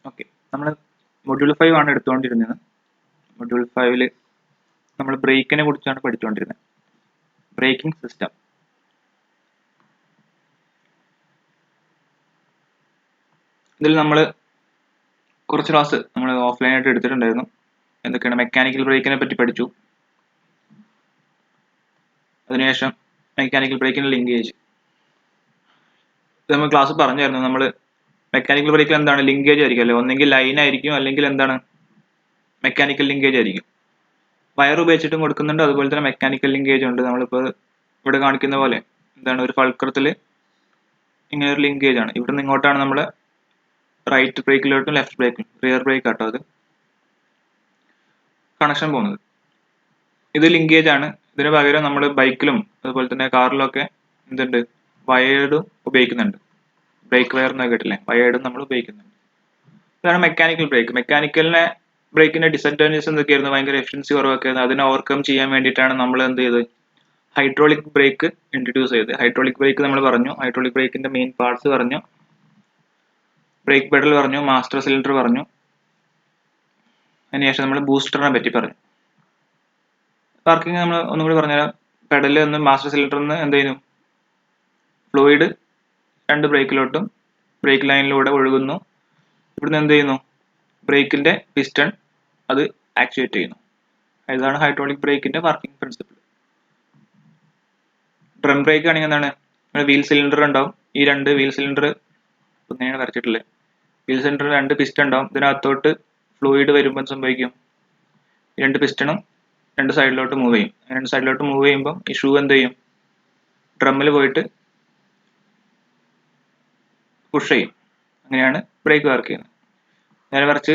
Okay, നമ്മൾ module 5 ആണ് എടുത്തുകൊണ്ടിരുന്നത്. Module 5 നമ്മൾ ബ്രേക്കിനെ കുറിച്ചാണ് പഠിച്ചുകൊണ്ടിരുന്നത്. Braking system. ഇതിൽ നമ്മൾ കുറച്ച് ക്ലാസ് നമ്മൾ ഓഫ്ലൈനായിട്ട് എടുത്തിട്ടുണ്ടായിരുന്നു. എന്തൊക്കെയാണ് മെക്കാനിക്കൽ ബ്രേക്കിനെ പറ്റി പഠിച്ചു. അതിനുശേഷം മെക്കാനിക്കൽ ബ്രേക്കിൻ്റെ ലിങ്കേജ് നമ്മൾ ക്ലാസ് പറഞ്ഞായിരുന്നു. നമ്മൾ മെക്കാനിക്കൽ ബ്രേക്കിൽ എന്താണ് ലിങ്കേജ് ആയിരിക്കും അല്ലേ, ഒന്നെങ്കിൽ ലൈൻ ആയിരിക്കും അല്ലെങ്കിൽ എന്താണ് മെക്കാനിക്കൽ ലിങ്കേജ് ആയിരിക്കും. വയർ ഉപയോഗിച്ചിട്ടും കൊടുക്കുന്നുണ്ട്, അതുപോലെ തന്നെ മെക്കാനിക്കൽ ലിങ്കേജ് ഉണ്ട്. നമ്മളിപ്പോൾ ഇവിടെ കാണിക്കുന്ന പോലെ എന്താണ് ഒരു ഫൾക്രത്തിൽ ഇങ്ങനെ ഒരു ലിങ്കേജ് ആണ്. ഇവിടെ നിന്ന് ഇങ്ങോട്ടാണ് നമ്മൾ റൈറ്റ് ബ്രേക്കിലോട്ടും ലെഫ്റ്റ് ബ്രേക്കിലും റിയർ ബ്രേക്ക് ആട്ടോ അത് കണക്ഷൻ പോകുന്നത്. ഇത് ലിങ്കേജ് ആണ്. ഇതിന് പകരം നമ്മൾ ബൈക്കിലും അതുപോലെ തന്നെ കാറിലൊക്കെ എന്തുണ്ട് വയേർഡും ഉപയോഗിക്കുന്നുണ്ട്. ബ്രേക്ക് വയർ എന്നൊക്കെ കേട്ടില്ലേ, വയേർഡും നമ്മൾ ഉപയോഗിക്കുന്നുണ്ട്. ഇതാണ് മെക്കാനിക്കൽ ബ്രേക്ക്. മെക്കാനിക്കലിനെ ബ്രേക്കിന്റെ ഡിസഡ്വാൻറ്റേജസ് എന്തൊക്കെയായിരുന്നു? ഭയങ്കര എഫിഷ്യൻസി കുറവൊക്കെ ആയിരുന്നു. അതിനെ ഓവർകം ചെയ്യാൻ വേണ്ടിയിട്ടാണ് നമ്മൾ എന്ത് ചെയ്തത്, ഹൈഡ്രോളിക് ബ്രേക്ക് ഇൻട്രൊഡ്യൂസ് ചെയ്തത്. ഹൈഡ്രോളിക് ബ്രേക്ക് നമ്മൾ പറഞ്ഞു, ഹൈഡ്രോളിക് ബ്രേക്കിന്റെ മെയിൻ പാർട്സ് പറഞ്ഞു, ബ്രേക്ക് പെഡൽ പറഞ്ഞു, മാസ്റ്റർ സിലിണ്ടർ പറഞ്ഞു. അതിനുശേഷം നമ്മൾ ബൂസ്റ്ററിനെ പറ്റി പറഞ്ഞു. വർക്കിംഗ് നമ്മൾ ഒന്നും കൂടി പറഞ്ഞുതരാം. പെഡലിൽ നിന്ന് മാസ്റ്റർ സിലിണ്ടറിൽ നിന്ന് എന്ത് ചെയ്യുന്നു, ഫ്ലൂയിഡ് രണ്ട് ബ്രേക്കിലോട്ടും ബ്രേക്ക് ലൈനിലൂടെ ഒഴുകുന്നു. ഇവിടുന്ന് എന്ത് ചെയ്യുന്നു, ബ്രേക്കിന്റെ പിസ്റ്റൺ അത് ആക്ച്വേറ്റ് ചെയ്യുന്നു. ഇതാണ് ഹൈഡ്രോളിക് ബ്രേക്കിന്റെ വർക്കിംഗ് പ്രിൻസിപ്പിൾ. ഡ്രം ബ്രേക്ക് ആണെങ്കിൽ എന്താണ്, വീൽ സിലിണ്ടർ ഉണ്ടാവും. ഈ രണ്ട് വീൽ സിലിണ്ടർ ഒന്നെയാണ് വരച്ചിട്ടുള്ളത്. വീൽ സിലിണ്ടർ രണ്ട് പിസ്റ്റൺ ഉണ്ടാവും. ഇതിനകത്തോട്ട് ഫ്ലൂയിഡ് വരുമ്പോൾ സംഭവിക്കും, ഈ രണ്ട് പിസ്റ്റണും രണ്ട് സൈഡിലോട്ട് മൂവ് ചെയ്യും. രണ്ട് സൈഡിലോട്ട് മൂവ് ചെയ്യുമ്പോൾ ഈ ഷൂ എന്ത് ചെയ്യും, ഡ്രമ്മിൽ പോയിട്ട് പുഷ് ചെയ്യും. അങ്ങനെയാണ് ബ്രേക്ക് വർക്ക് ചെയ്യുന്നത്. നേരെ മറിച്ച്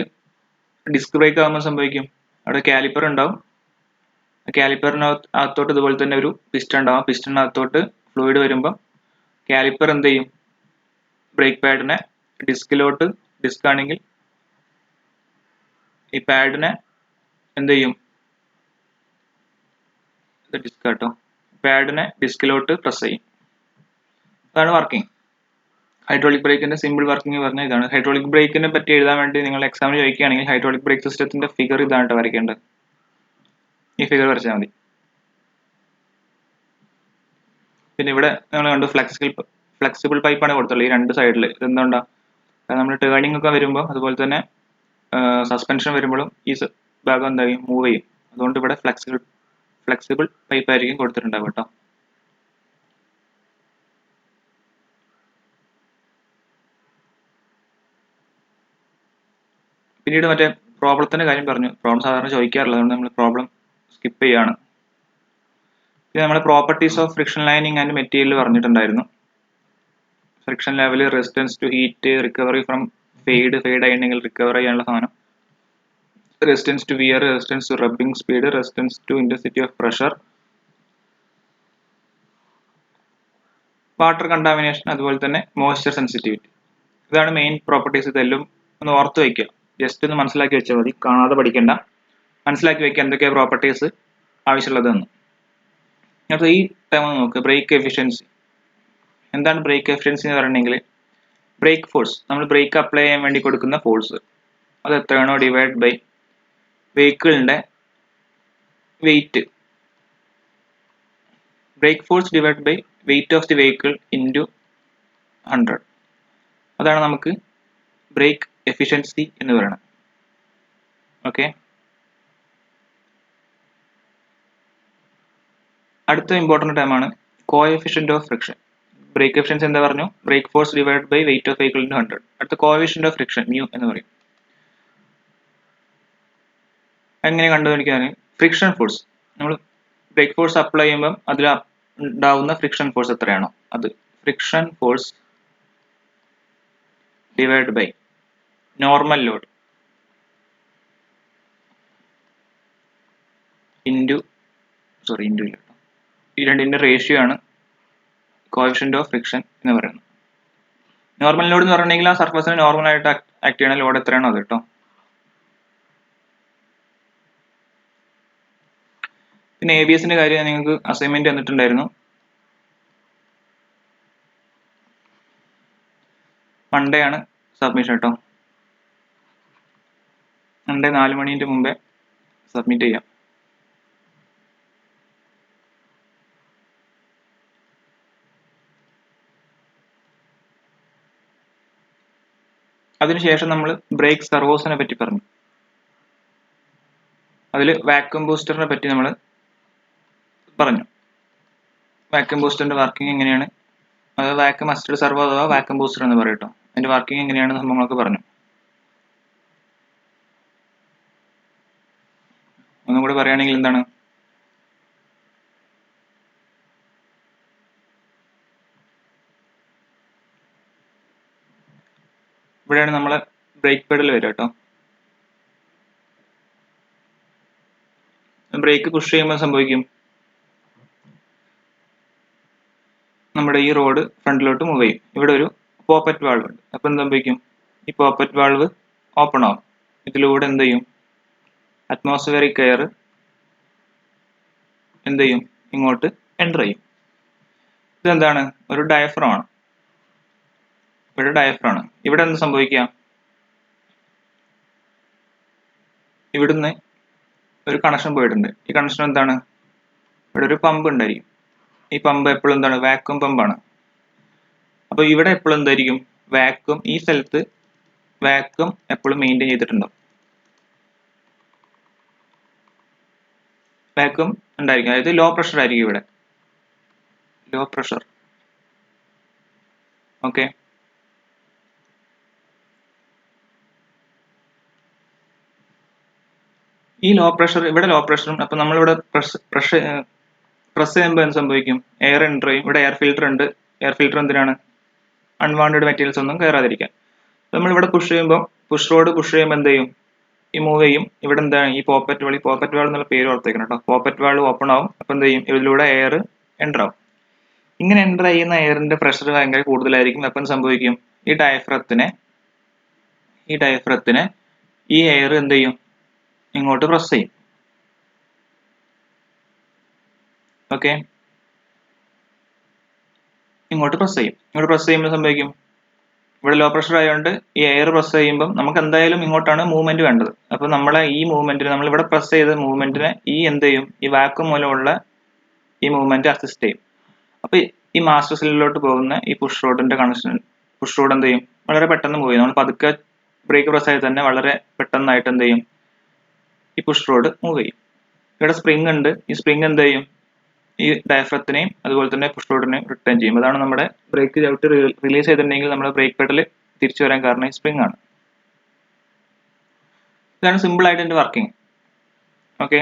ഡിസ്ക് ബ്രേക്ക് ആകുമ്പോൾ സംഭവിക്കും, അവിടെ കാലിപ്പർ ഉണ്ടാവും. കാലിപ്പറിനകത്തോട്ട് ഇതുപോലെ തന്നെ ഒരു പിസ്റ്റൺ ഉണ്ടാവും. പിസ്റ്റണിനകത്തോട്ട് ഫ്ലൂയിഡ് വരുമ്പോൾ കാലിപ്പർ എന്ത് ചെയ്യും, ബ്രേക്ക് പാഡിനെ ഡിസ്കിലോട്ട്, ഡിസ്ക് ആണെങ്കിൽ ഈ പാഡിനെ എന്ത് ചെയ്യും, ഡിസ്ക് ആട്ടോ, പാഡിനെ ഡിസ്കിലോട്ട് പ്രസ് ചെയ്യും. അതാണ് വർക്കിംഗ്. ഹൈഡ്രോളിക് ബ്രേക്കിന്റെ സിമ്പിൾ വർക്കിംഗ് പറഞ്ഞാൽ ഇതാണ്. ഹൈഡ്രോളിക് ബ്രേക്കിനെ പറ്റി എഴുതാൻ വേണ്ടി നിങ്ങൾ എക്സാമിന് ചോദിക്കുകയാണെങ്കിൽ ഹൈഡ്രോളിക് ബ്രേക്ക് സിസ്റ്റത്തിന്റെ ഫിഗർ ഇതാണ് വരയ്ക്കേണ്ടത്. ഈ ഫിഗർ വരച്ചാൽ മതി. പിന്നെ ഇവിടെ നിങ്ങൾ കണ്ടു ഫ്ലെക്സിബിൾ പൈപ്പാണ് കൊടുത്തുള്ളത് ഈ രണ്ട് സൈഡിൽ. ഇതെന്തുകൊണ്ടാ, നമ്മൾ ടേണിംഗ് ഒക്കെ വരുമ്പോൾ അതുപോലെ തന്നെ സസ്പെൻഷൻ വരുമ്പോഴും ഈ ഭാഗം എന്തായും മൂവ് ചെയ്യും. അതുകൊണ്ട് ഇവിടെ ഫ്ലെക്സിബിൾ പൈപ്പ് ആയിരിക്കും കൊടുത്തിട്ടുണ്ടാവും കേട്ടോ. പിന്നീട് മറ്റേ പ്രോബ്ലത്തിന്റെ കാര്യം പറഞ്ഞു. പ്രോബ്ലം സാധാരണ ചോദിക്കാറില്ല, അതുകൊണ്ട് നമ്മൾ പ്രോബ്ലം സ്കിപ്പ് ചെയ്യാണ്. പിന്നെ നമ്മൾ properties of friction lining and material പറഞ്ഞിട്ടുണ്ടായിരുന്നു. Friction level, resistance to heat, recovery from fade ആയിട്ടുണ്ടെങ്കിൽ റിക്കവർ ചെയ്യാനുള്ള സാധനം, resistance to wear, resistance to rubbing speed, resistance to intensity of pressure, water contamination, അതുപോലെ തന്നെ moisture sensitivity. ഇതാണ് main properties. ഇതെല്ലാം ഒന്ന് ഓർത്ത് വയ്ക്കുക, ജസ്റ്റ് ഒന്ന് മനസ്സിലാക്കി വെച്ചാൽ മതി, കാണാതെ പഠിക്കേണ്ട. മനസ്സിലാക്കി വയ്ക്കുക എന്തൊക്കെയാണ് പ്രോപ്പർട്ടീസ് ആവശ്യമുള്ളതെന്ന്. അപ്പോൾ ഈ ടൈം നോക്കുക, ബ്രേക്ക് എഫിഷ്യൻസി. എന്താണ് ബ്രേക്ക് എഫിഷ്യൻസി എന്ന് പറയണമെങ്കിൽ, ബ്രേക്ക് ഫോഴ്സ്, നമ്മൾ ബ്രേക്ക് അപ്ലൈ ചെയ്യാൻ വേണ്ടി കൊടുക്കുന്ന ഫോഴ്സ് അത് എത്രയാണോ ഡിവൈഡ് ബൈ വെഹിക്കിളിന്റെ weight. Brake force divide by weight of the vehicle into 100. അതാണ് നമുക്ക് ബ്രേക്ക് എഫിഷ്യൻസി എന്ന് പറയുന്നത്. ഓക്കെ, അടുത്ത ഇമ്പോർട്ടൻറ്റ് ടൈമാണ് coefficient of friction. Brake efficiency എന്താ പറഞ്ഞു, brake force divide by weight of vehicle into 100. അടുത്ത കോഎഫിഷ്യന്റ് ഓഫ് ഫ്രിക്ഷൻ മ്യൂ എന്ന് പറയും. എങ്ങനെ കണ്ടുപിടിക്കാൻ, ഫ്രിക്ഷൻ ഫോഴ്സ്, നമ്മൾ ബ്രേക്ക് ഫോഴ്സ് അപ്ലൈ ചെയ്യുമ്പോൾ അതിൽ ഉണ്ടാവുന്ന ഫ്രിക്ഷൻ ഫോഴ്സ് എത്രയാണോ അത്, friction force divide by normal load into ഈ രണ്ടിൻ്റെ റേഷ്യോ ആണ് കോഎഫിഷ്യന്റ് ഓഫ് ഫ്രിക്ഷൻ എന്ന് പറയുന്നത്. നോർമൽ ലോഡ് എന്ന് പറഞ്ഞിട്ടുണ്ടെങ്കിൽ ആ സർഫസിന് നോർമൽ ആയിട്ട് ആക്ട് ചെയ്യണ ലോഡ് എത്രയാണോ അത് കേട്ടോ. പിന്നെ ABSന്റെ കാര്യം നിങ്ങൾക്ക് അസൈൻമെന്റ് തന്നിട്ടുണ്ടായിരുന്നു. മൺഡേ ആണ് സബ്മിഷൻ കേട്ടോ. 4 മണിൻ്റെ മുമ്പേ സബ്മിറ്റ് ചെയ്യാം. അതിനുശേഷം നമ്മൾ ബ്രേക്ക് സെർവോസിനെ പറ്റി പറഞ്ഞു. അതിൽ വാക്യൂം ബൂസ്റ്ററിനെ പറ്റി നമ്മൾ പറഞ്ഞു. വാക്യൂം ബൂസ്റ്ററിന്റെ വർക്കിംഗ് എങ്ങനെയാണ്, അത് വാക്യൂം അസിസ്റ്റഡ് സെർവോ അഥവാ വാക്യൂം ബൂസ്റ്റർ എന്ന് പറയും കേട്ടോ. അതിന്റെ വർക്കിംഗ് എങ്ങനെയാണ് സംഭവങ്ങളൊക്കെ പറഞ്ഞു. ഒന്നും കൂടി പറയുകയാണെങ്കിൽ എന്താണ്, ഇവിടെയാണ് നമ്മളെ ബ്രേക്ക് പെഡൽ വരിക കേട്ടോ. ബ്രേക്ക് പുഷ് ചെയ്യുമ്പോൾ സംഭവിക്കും, നമ്മുടെ ഈ റോഡ് ഫ്രണ്ടിലോട്ട് മൂവ് ചെയ്യും. ഇവിടെ ഒരു പോപ്പറ്റ് വാൾവ് ഉണ്ട്. അപ്പം എന്ത് സംഭവിക്കും, ഈ പോപ്പറ്റ് വാൾവ് ഓപ്പൺ ആവും. ഇതിലൂടെ എന്ത് ചെയ്യും, അറ്റ്മോസ്ഫിയറിക് എയർ എന്ത് ചെയ്യും, ഇങ്ങോട്ട് എൻ്റർ ചെയ്യും. ഇതെന്താണ്, ഒരു ഡയഫ്രം ആണ്. ഇവിടെ ഡയഫ്രം ആണ്. ഇവിടെ എന്ത് സംഭവിക്കുക, ഇവിടുന്ന് ഒരു കണക്ഷൻ പോയിട്ടുണ്ട്. ഈ കണക്ഷൻ എന്താണ്, ഇവിടെ ഒരു പമ്പ് ഉണ്ടായിരിക്കും. ഈ പമ്പ് എപ്പോഴും എന്താണ്, വാക്യൂം പമ്പാണ്. അപ്പോൾ ഇവിടെ എപ്പോഴും എന്തായിരിക്കും, വാക്യൂം, ഈ സ്ഥലത്ത് വാക്യൂം എപ്പോഴും മെയിൻറ്റെയിൻ ചെയ്തിട്ടുണ്ടാവും. വാക്യൂം ഉണ്ടായിരിക്കും, അതായത് ലോ പ്രഷർ ആയിരിക്കും ഇവിടെ, ലോ പ്രഷർ. ഓക്കെ, ഈ ലോ പ്രഷർ, ഇവിടെ ലോ പ്രഷറും. അപ്പൊ നമ്മളിവിടെ പ്രസ് ചെയ്യുമ്പോൾ എന്ത് സംഭവിക്കും, എയർ എൻ്റർ ചെയ്യും. ഇവിടെ എയർ ഫിൽറ്റർ ഉണ്ട്. എയർ ഫിൽറ്റർ എന്തിനാണ്, അൺവാണ്ടഡ് മെറ്റീരിയൽസ് ഒന്നും കയറാതിരിക്കാൻ. നമ്മളിവിടെ പുഷ് ചെയ്യുമ്പോൾ, പുഷ് റോഡ് പുഷ് ചെയ്യുമ്പോൾ എന്ത് ചെയ്യും, ഈ മൂവ് ചെയ്യും. ഇവിടെ എന്താണ്, ഈ പോപ്പറ്റ് വാൾ എന്നുള്ള പേര് ഓർത്തേക്കണം കേട്ടോ. പോപ്പറ്റ് വാൾ ഓപ്പൺ ആവും. അപ്പൊ എന്ത് ചെയ്യും, ഇതിലൂടെ എയർ എൻ്റർ ആവും. ഇങ്ങനെ എൻ്റർ ചെയ്യുന്ന എയറിന്റെ പ്രഷർ ഭയങ്കര കൂടുതലായിരിക്കും. അപ്പം സംഭവിക്കും, ഈ ഡയഫ്രത്തിനെ ഈ എയർ എന്ത് ചെയ്യും, ഇങ്ങോട്ട് പ്രസ് ചെയ്യും. ഓക്കെ, ഇങ്ങോട്ട് പ്രസ് ചെയ്യും. ഇങ്ങോട്ട് പ്രസ് ചെയ്യുമ്പോൾ സംഭവിക്കും, ഇവിടെ ലോ പ്രഷർ ആയതുകൊണ്ട് ഈ എയർ പ്രസ് ചെയ്യുമ്പോൾ നമുക്ക് എന്തായാലും ഇങ്ങോട്ടാണ് മൂവ്മെന്റ് വേണ്ടത്. അപ്പൊ നമ്മളെ ഈ മൂവ്മെന്റിന്, നമ്മൾ ഇവിടെ പ്രസ് ചെയ്ത മൂവ്മെന്റിനെ ഈ എന്ത് ചെയ്യും, ഈ വാക്യൂം മൂലമുള്ള ഈ മൂവ്മെന്റ് അസിസ്റ്റ് ചെയ്യും. അപ്പൊ ഈ മാസ്റ്റർ സെല്ലിലോട്ട് പോകുന്ന ഈ പുഷ് റോഡിന്റെ കണക്ഷൻ, പുഷ് റോഡ് എന്ത് ചെയ്യും, വളരെ പെട്ടെന്ന് മൂവ് ചെയ്യും. നമ്മൾ പതുക്കെ ബ്രേക്ക് പ്രസ് ആയി തന്നെ വളരെ പെട്ടെന്നായിട്ട് എന്ത് ചെയ്യും, ഈ പുഷ് റോഡ് മൂവ് ചെയ്യും. ഇവിടെ സ്പ്രിംഗ് ഉണ്ട്. ഈ സ്പ്രിംഗ് എന്ത് ചെയ്യും, ഈ ഡയഫ്രത്തിനെയും അതുപോലെ തന്നെ പുഷ് റോഡിനെയും റിട്ടേൺ ചെയ്യും. അതാണ് നമ്മുടെ ബ്രേക്ക് ചവിട്ടി റിലീസ് ചെയ്തിട്ടുണ്ടെങ്കിൽ നമ്മുടെ ബ്രേക്ക് പെഡൽ തിരിച്ചു വരാൻ കാരണം ഈ സ്പ്രിംഗ് ആണ്. ഇതാണ് സിമ്പിൾ ആയിട്ട് ഇതിന്റെ വർക്കിംഗ്. ഓക്കെ,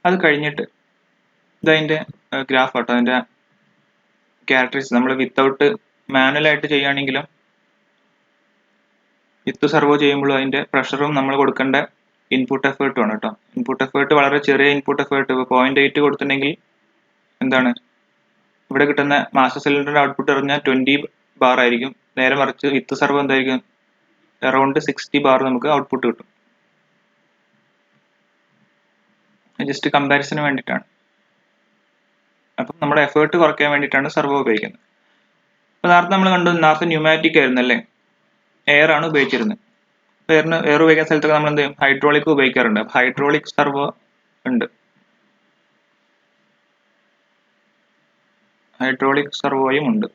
അത് കഴിഞ്ഞിട്ട് ഇതതിന്റെ ഗ്രാഫ് ആട്ടോ, അതിന്റെ ക്യാരക്ടറിസ്റ്റിക്സ്. നമ്മൾ വിത്തൗട്ട് മാനുവലായിട്ട് ചെയ്യുകയാണെങ്കിലും വിത്ത് സെർവോ ചെയ്യുമ്പോഴും അതിന്റെ പ്രഷറും നമ്മൾ കൊടുക്കേണ്ട ഇൻപുട്ട് എഫേർട്ടും ആണ് കേട്ടോ. ഇൻപുട്ട് എഫേർട്ട് വളരെ ചെറിയ ഇൻപുട്ട് എഫേർട്ട്, ഇപ്പോൾ 0.8 കൊടുത്തിട്ടുണ്ടെങ്കിൽ എന്താണ്, ഇവിടെ കിട്ടുന്ന മാസ്റ്റർ സിലിണ്ടറിന്റെ ഔട്ട്പുട്ട് പറഞ്ഞാൽ 20 ബാർ ആയിരിക്കും. നേരെ മറിച്ച് വിത്ത് സെർവോ എന്തായിരിക്കും, അറൌണ്ട് 60 ബാർ നമുക്ക് ഔട്ട്പുട്ട് കിട്ടും. ജസ്റ്റ് കമ്പാരിസന് വേണ്ടിയിട്ടാണ്. അപ്പം നമ്മുടെ എഫേർട്ട് കുറയ്ക്കാൻ വേണ്ടിയിട്ടാണ് സെർവോ ഉപയോഗിക്കുന്നത്. അപ്പോൾ നേരത്തെ നമ്മൾ കണ്ടു, നേരത്തെ ന്യൂമാറ്റിക് ആയിരുന്നു അല്ലേ, എയർ ആണ് ഉപയോഗിച്ചിരുന്നത്. എയർ ഉപയോഗിക്കുന്ന സ്ഥലത്തൊക്കെ നമ്മൾ എന്ത് ചെയ്യും, ഹൈഡ്രോളിക് ഉപയോഗിക്കാറുണ്ട്. അപ്പോൾ ഹൈഡ്രോളിക് സെർവോ ഉണ്ട്, ഹൈഡ്രോളിക് സെർവോയും ഉണ്ട്.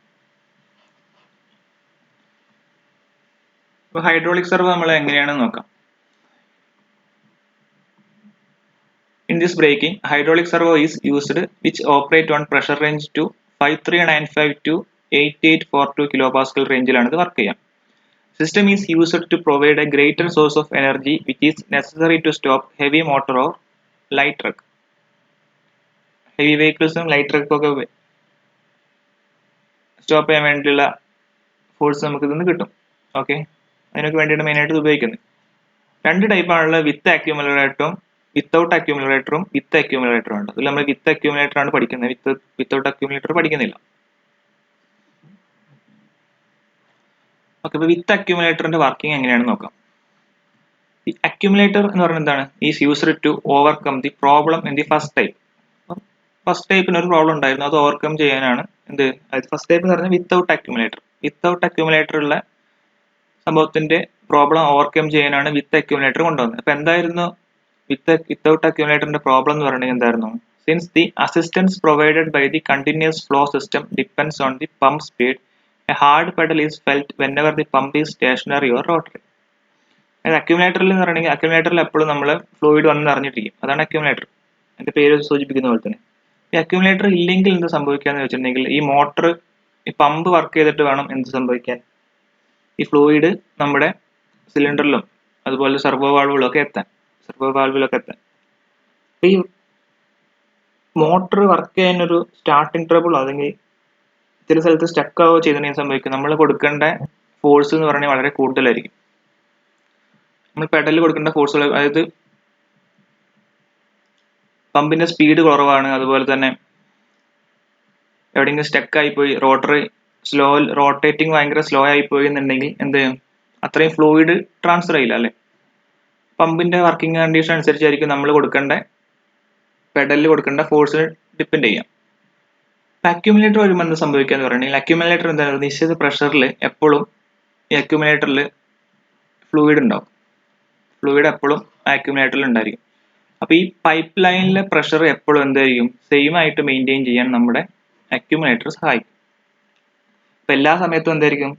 അപ്പോൾ ഹൈഡ്രോളിക് സെർവോ നമ്മൾ എങ്ങനെയാണെന്ന് നോക്കാം. In this braking, hydraulic servo is used which operate on pressure range to 5395 to 8842 kilopascal rangeലാണ് ഇത് വർക്ക് ചെയ്യാം. System is used to provide a greater source of energy which is necessary to stop heavy motor or light truck. Heavy vehicles ഉം light truck ഒക്കെ stop ചെയ്യാൻ വേണ്ടിയുള്ള force നമുക്ക് ഇതിന്ന് കിട്ടും. Okay, അതിനൊക്കെ വേണ്ടിയിട്ട് മെയിനായിട്ട് ഇത് ഉപയോഗിക്കുന്നത്. 2 ടൈപ്പാണുള്ള, വിത്ത് അക്യൂമുലേറ്ററും വിത്തൗട്ട് അക്യൂമുലേറ്ററും വിത്ത് അക്യൂമുലേറ്ററും ഉണ്ട്. അതിൽ നമ്മൾ വിത്ത് അക്യൂമുലേറ്റർ ആണ് പഠിക്കുന്നത്, വിത്തൗട്ട് അക്യൂമുലേറ്റർ പഠിക്കുന്നില്ല. ഓക്കെ, അപ്പോൾ വിത്ത് അക്യുമുലേറ്ററിന്റെ വർക്കിംഗ് എങ്ങനെയാണെന്ന് നോക്കാം. ഈ അക്യുമുലേറ്റർ എന്ന് പറയുന്നത് എന്താണ്? Is used to overcome the problem in the first type. First ടൈപ്പിന് ഒരു പ്രോബ്ലം ഉണ്ടായിരുന്നു, അത് ഓവർകം ചെയ്യാനാണ് എന്ത്, ഫസ്റ്റ് ടൈപ്പ് എന്ന് പറഞ്ഞാൽ വിത്തൗട്ട് അക്യുമുലേറ്റർ. വിത്തൗട്ട് അക്യുമുലേറ്റർ ഉള്ള സംഭവത്തിന്റെ പ്രോബ്ലം ഓവർകം ചെയ്യാനാണ് വിത്ത് അക്യുമുലേറ്റർ കൊണ്ടുവന്നത്. അപ്പൊ എന്തായിരുന്നു വിത്തൗട്ട് അക്യുമുലേറ്ററിന്റെ പ്രോബ്ലം എന്ന് പറയുന്നത് എന്തായിരുന്നു? Since the assistance provided by the continuous flow system depends on the pump speed, a hard pedal is felt whenever the pump is stationary or rotary. അക്യുമുലേറ്ററിൽ എന്ന് പറയുന്നത് അക്യുമുലേറ്ററിൽ എപ്പോഴും നമ്മൾ ഫ്ലൂയിഡ് വന്ന് നിറഞ്ഞിട്ടിരിക്കും, അതാണ് അക്യുമുലേറ്റർ, അതിന്റെ പേര് സൂചിപ്പിക്കുന്ന പോലെ തന്നെ. ഈ അക്യുമുലേറ്റർ ഇല്ലെങ്കിൽ എന്ത് സംഭവിക്കാന്ന് വെച്ചിട്ടുണ്ടെങ്കിൽ ഈ മോട്ടർ, ഈ പമ്പ് വർക്ക് ചെയ്തിട്ട് വേണം എന്ത് സംഭവിക്കാൻ, ഈ ഫ്ലൂയിഡ് നമ്മുടെ സിലിണ്ടറിലും അതുപോലെ സെർവോ വാൽവിലൊക്കെ എത്താൻ. ഈ മോട്ടർ വർക്ക് ചെയ്യാനൊരു സ്റ്റാർട്ടിങ് ട്രബിൾ അല്ലെങ്കിൽ ചില സ്ഥലത്ത് സ്റ്റക്ക് ആവുകയോ ചെയ്തിട്ടുണ്ടെങ്കിൽ സംഭവിക്കും, നമ്മൾ കൊടുക്കേണ്ട ഫോഴ്സ് എന്ന് പറഞ്ഞാൽ വളരെ കൂടുതലായിരിക്കും. നമ്മൾ പെഡലിൽ കൊടുക്കേണ്ട ഫോഴ്സുകൾ, അതായത് പമ്പിന്റെ സ്പീഡ് കുറവാണ്, അതുപോലെ തന്നെ എവിടെയെങ്കിലും സ്റ്റക്ക് ആയിപ്പോയി, റോട്ടേറ്റിംഗ് ഭയങ്കര സ്ലോ ആയി പോയി എന്നുണ്ടെങ്കിൽ എന്ത് ചെയ്യും, അത്രയും ഫ്ലൂയിഡ് ട്രാൻസ്ഫർ ചെയ്യില്ല അല്ലെ. പമ്പിന്റെ വർക്കിംഗ് കണ്ടീഷൻ അനുസരിച്ചായിരിക്കും നമ്മൾ കൊടുക്കേണ്ട പെഡലിൽ കൊടുക്കേണ്ട ഫോഴ്സ് ഡിപ്പെൻഡ് ചെയ്യാം. അക്യുമുലേറ്റർ വരുമ്പോൾ എന്ത് സംഭവിക്കാന്ന് പറഞ്ഞാൽ അക്യുമുലേറ്റർ എന്താണ്, നിശ്ചിത പ്രഷറിൽ എപ്പോഴും ഈ അക്യുമുലേറ്ററിൽ ഫ്ലൂയിഡ് ഉണ്ടാവും. ഫ്ലൂയിഡ് എപ്പോഴും അക്യുമുലേറ്ററിൽ ഉണ്ടായിരിക്കും. അപ്പൊ ഈ പൈപ്പ് ലൈനിലെ പ്രഷർ എപ്പോഴും എന്തായിരിക്കും, സെയിം ആയിട്ട് മെയിൻറ്റെയിൻ ചെയ്യാൻ നമ്മുടെ അക്യുമുലേറ്റർ സഹായിക്കും. അപ്പൊ എല്ലാ സമയത്തും എന്തായിരിക്കും,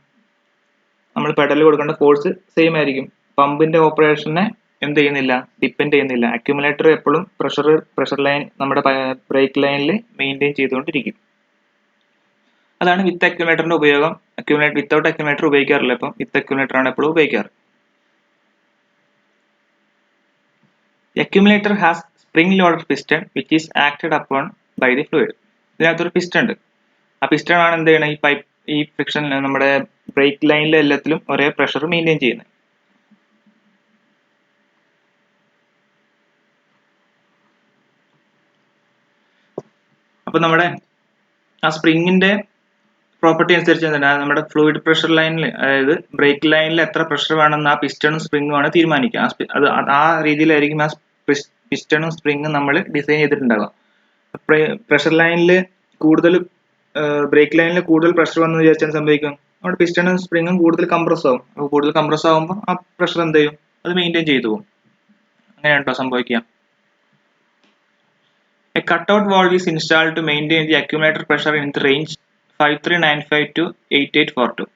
നമ്മൾ പെഡലിൽ കൊടുക്കേണ്ട ഫോഴ്സ് സെയിം ആയിരിക്കും. പമ്പിന്റെ ഓപ്പറേഷനെ എന്ത് ചെയ്യുന്നില്ല, ഡിപ്പെൻഡ് ചെയ്യുന്നില്ല. അക്യുമുലേറ്റർ എപ്പോഴും പ്രഷർ ലൈൻ നമ്മുടെ ബ്രേക്ക് ലൈനിൽ മെയിൻറ്റെയിൻ ചെയ്തുകൊണ്ടിരിക്കും. അതാണ് വിത്ത് അക്യുമുലേറ്ററിന്റെ ഉപയോഗം. വിത്തൗട്ട് അക്യുമുലേറ്റർ ഉപയോഗിക്കാറില്ല, അപ്പം വിത്ത് അക്യുമുലേറ്റർ ആണ് എപ്പോഴും ഉപയോഗിക്കാറ്. Accumulator has spring loaded piston which is acted upon by the fluid. ഇതിനകത്തൊരു പിസ്റ്റൺ ഉണ്ട്. ആ പിസ്റ്റൺ ആണ് എന്ത് ചെയ്യണം, ഈ ഫ്രിക്ഷൻ നമ്മുടെ ബ്രേക്ക് ലൈനിലെ എല്ലാത്തിലും ഒരേ പ്രഷർ മെയിൻറ്റെയിൻ ചെയ്യുന്നത്. അപ്പൊ നമ്മുടെ ആ സ്പ്രിങ്ങിന്റെ പ്രോപ്പർട്ടി അനുസരിച്ച് എന്താണ്, നമ്മുടെ ഫ്ലൂയിഡ് പ്രഷർ ലൈനിൽ, അതായത് ബ്രേക്ക് ലൈനിൽ എത്ര പ്രഷർ വേണമെന്ന് ആ പിസ്റ്റണും സ്പ്രിങ്ങും ആണ് തീരുമാനിക്കുക. അത് ആ രീതിയിലായിരിക്കും ആ പിസ്റ്റണും സ്പ്രിങ്ങും നമ്മൾ ഡിസൈൻ ചെയ്തിട്ടുണ്ടാവുക. പ്രഷർ ലൈനിൽ കൂടുതൽ, ബ്രേക്ക് ലൈനിൽ കൂടുതൽ പ്രഷർ വന്നു വിചാരിച്ചാൽ സംഭവിക്കും, നമ്മുടെ പിസ്റ്റണും സ്പ്രിങ്ങും കൂടുതൽ കംപ്രസ് ആവും. അപ്പോൾ കൂടുതൽ കംപ്രസ് ആകുമ്പോൾ ആ പ്രഷർ എന്ത് ചെയ്യും, അത് മെയിൻറ്റെയിൻ ചെയ്തു പോകും. അങ്ങനെയാണോ സംഭവിക്കുക. A cutout valve is installed to maintain the accumulator pressure in the range 5395 to 8842.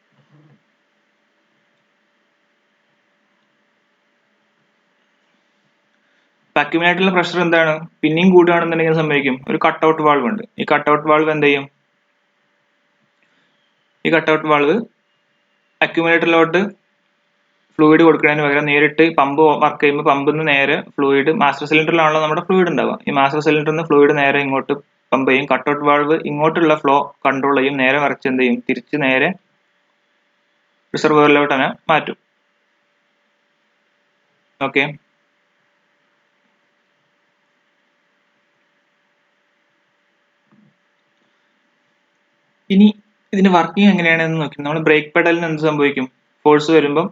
അക്യുമുലേറ്ററിലെ pressure എന്താണ്, പിന്നെയും കൂടുകയാണെന്നുണ്ടെങ്കിൽ സംഭവിക്കും, ഒരു കട്ടൗട്ട് വാൾവ് ഉണ്ട്. ഈ കട്ടൗട്ട് വാൾവ് എന്ത് ചെയ്യും, ഈ കട്ടൗട്ട് വാൾവ് അക്യുമുലേറ്ററിലോട്ട് ഫ്ലൂയിഡ് കൊടുക്കുന്നതിന് പകരം നേരിട്ട് പമ്പ് വർക്ക് ചെയ്യുമ്പോൾ പമ്പിൽ നിന്ന് നേരെ ഫ്ലൂയിഡ്, മാസ്റ്റർ സിലിണ്ടറിലാണല്ലോ നമ്മുടെ ഫ്ലൂയിഡ് ഉണ്ടാവുക, ഈ മാസ്റ്റർ സിലിണ്ടറിൽ നിന്ന് ഫ്ലൂയിഡ് നേരെ ഇങ്ങോട്ട് പമ്പ് ചെയ്യും. കട്ടൗട്ട് വാൾവ് ഇങ്ങോട്ടുള്ള ഫ്ലോ കൺട്രോൾ ചെയ്യും, നേരെ മറിച്ച് എന്ത് ചെയ്യും, തിരിച്ച് നേരെ റിസർവോയറിലോട്ട് തന്നെ മാറ്റും. ഓക്കെ, ഇനി ഇതിന്റെ വർക്കിംഗ് എങ്ങനെയാണെന്ന് നോക്കി. നമ്മൾ ബ്രേക്ക് പെഡലിന് എന്ത് സംഭവിക്കും, ഫോഴ്സ് വരുമ്പം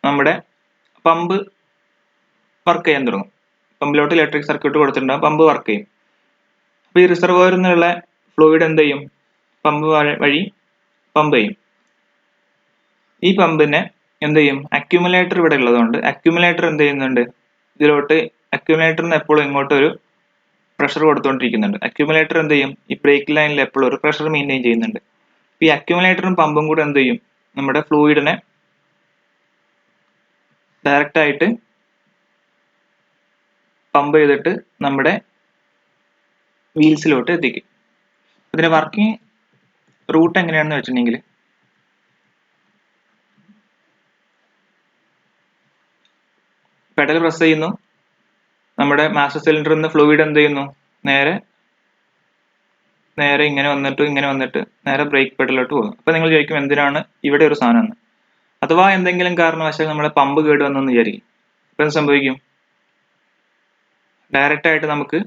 നമ്മുടെ പമ്പ് വർക്ക് ചെയ്യാൻ തുടങ്ങും. പമ്പിലോട്ട് ഇലക്ട്രിക് സർക്യൂട്ട് കൊടുത്തിട്ടുണ്ടാകും, പമ്പ് വർക്ക് ചെയ്യും. അപ്പൊ ഈ റിസർവോയറിൽ നിന്നുള്ള ഫ്ലൂയിഡ് എന്ത് ചെയ്യും, പമ്പ് വഴി പമ്പ് ചെയ്യും. ഈ പമ്പിനെ എന്ത് ചെയ്യും, അക്യുമുലേറ്റർ ഇവിടെ ഉള്ളതുകൊണ്ട് അക്യുമുലേറ്റർ എന്ത് ചെയ്യുന്നുണ്ട്, ഇതിലോട്ട് അക്യുമുലേറ്ററിന് എപ്പോഴും ഇങ്ങോട്ടൊരു പ്രഷർ കൊടുത്തുകൊണ്ടിരിക്കുന്നുണ്ട്. അക്യുമുലേറ്റർ എന്ത് ചെയ്യും, ഈ ബ്രേക്ക് ലൈനിൽ എപ്പോഴും ഒരു പ്രഷർ മെയിൻറ്റെയിൻ ചെയ്യുന്നുണ്ട്. ഈ അക്യുമുലേറ്ററും പമ്പും കൂടെ എന്ത് ചെയ്യും, നമ്മുടെ ഫ്ലൂയിഡിനെ ഡയറക്റ്റ് ആയിട്ട് പമ്പ് ചെയ്തിട്ട് നമ്മുടെ വീൽസിലോട്ട് എത്തിക്കും. ഇതിന്റെ വർക്കിംഗ് റൂട്ട് എങ്ങനെയാണെന്ന് വെച്ചിട്ടുണ്ടെങ്കിൽ, പെഡൽ പ്രസ് ചെയ്യുന്നു, നമ്മുടെ മാസ്റ്റർ സിലിണ്ടറിൽ നിന്ന് ഫ്ലൂയിഡ് എന്ത് ചെയ്യുന്നു, നേരെ ഇങ്ങനെ വന്നിട്ട് നേരെ ബ്രേക്ക് പെഡലിലോട്ട് പോകുന്നു. അപ്പൊ നിങ്ങൾ ചോദിക്കും എന്തിനാണ് ഇവിടെ ഒരു സാധനം എന്ന്. അഥവാ എന്തെങ്കിലും കാരണവശാൽ നമ്മുടെ പമ്പ് കേട് വന്നെന്ന് വിചാരിക്കും, ഇപ്പൊ എന്ത് സംഭവിക്കും, ഡയറക്റ്റ് ആയിട്ട് നമുക്ക്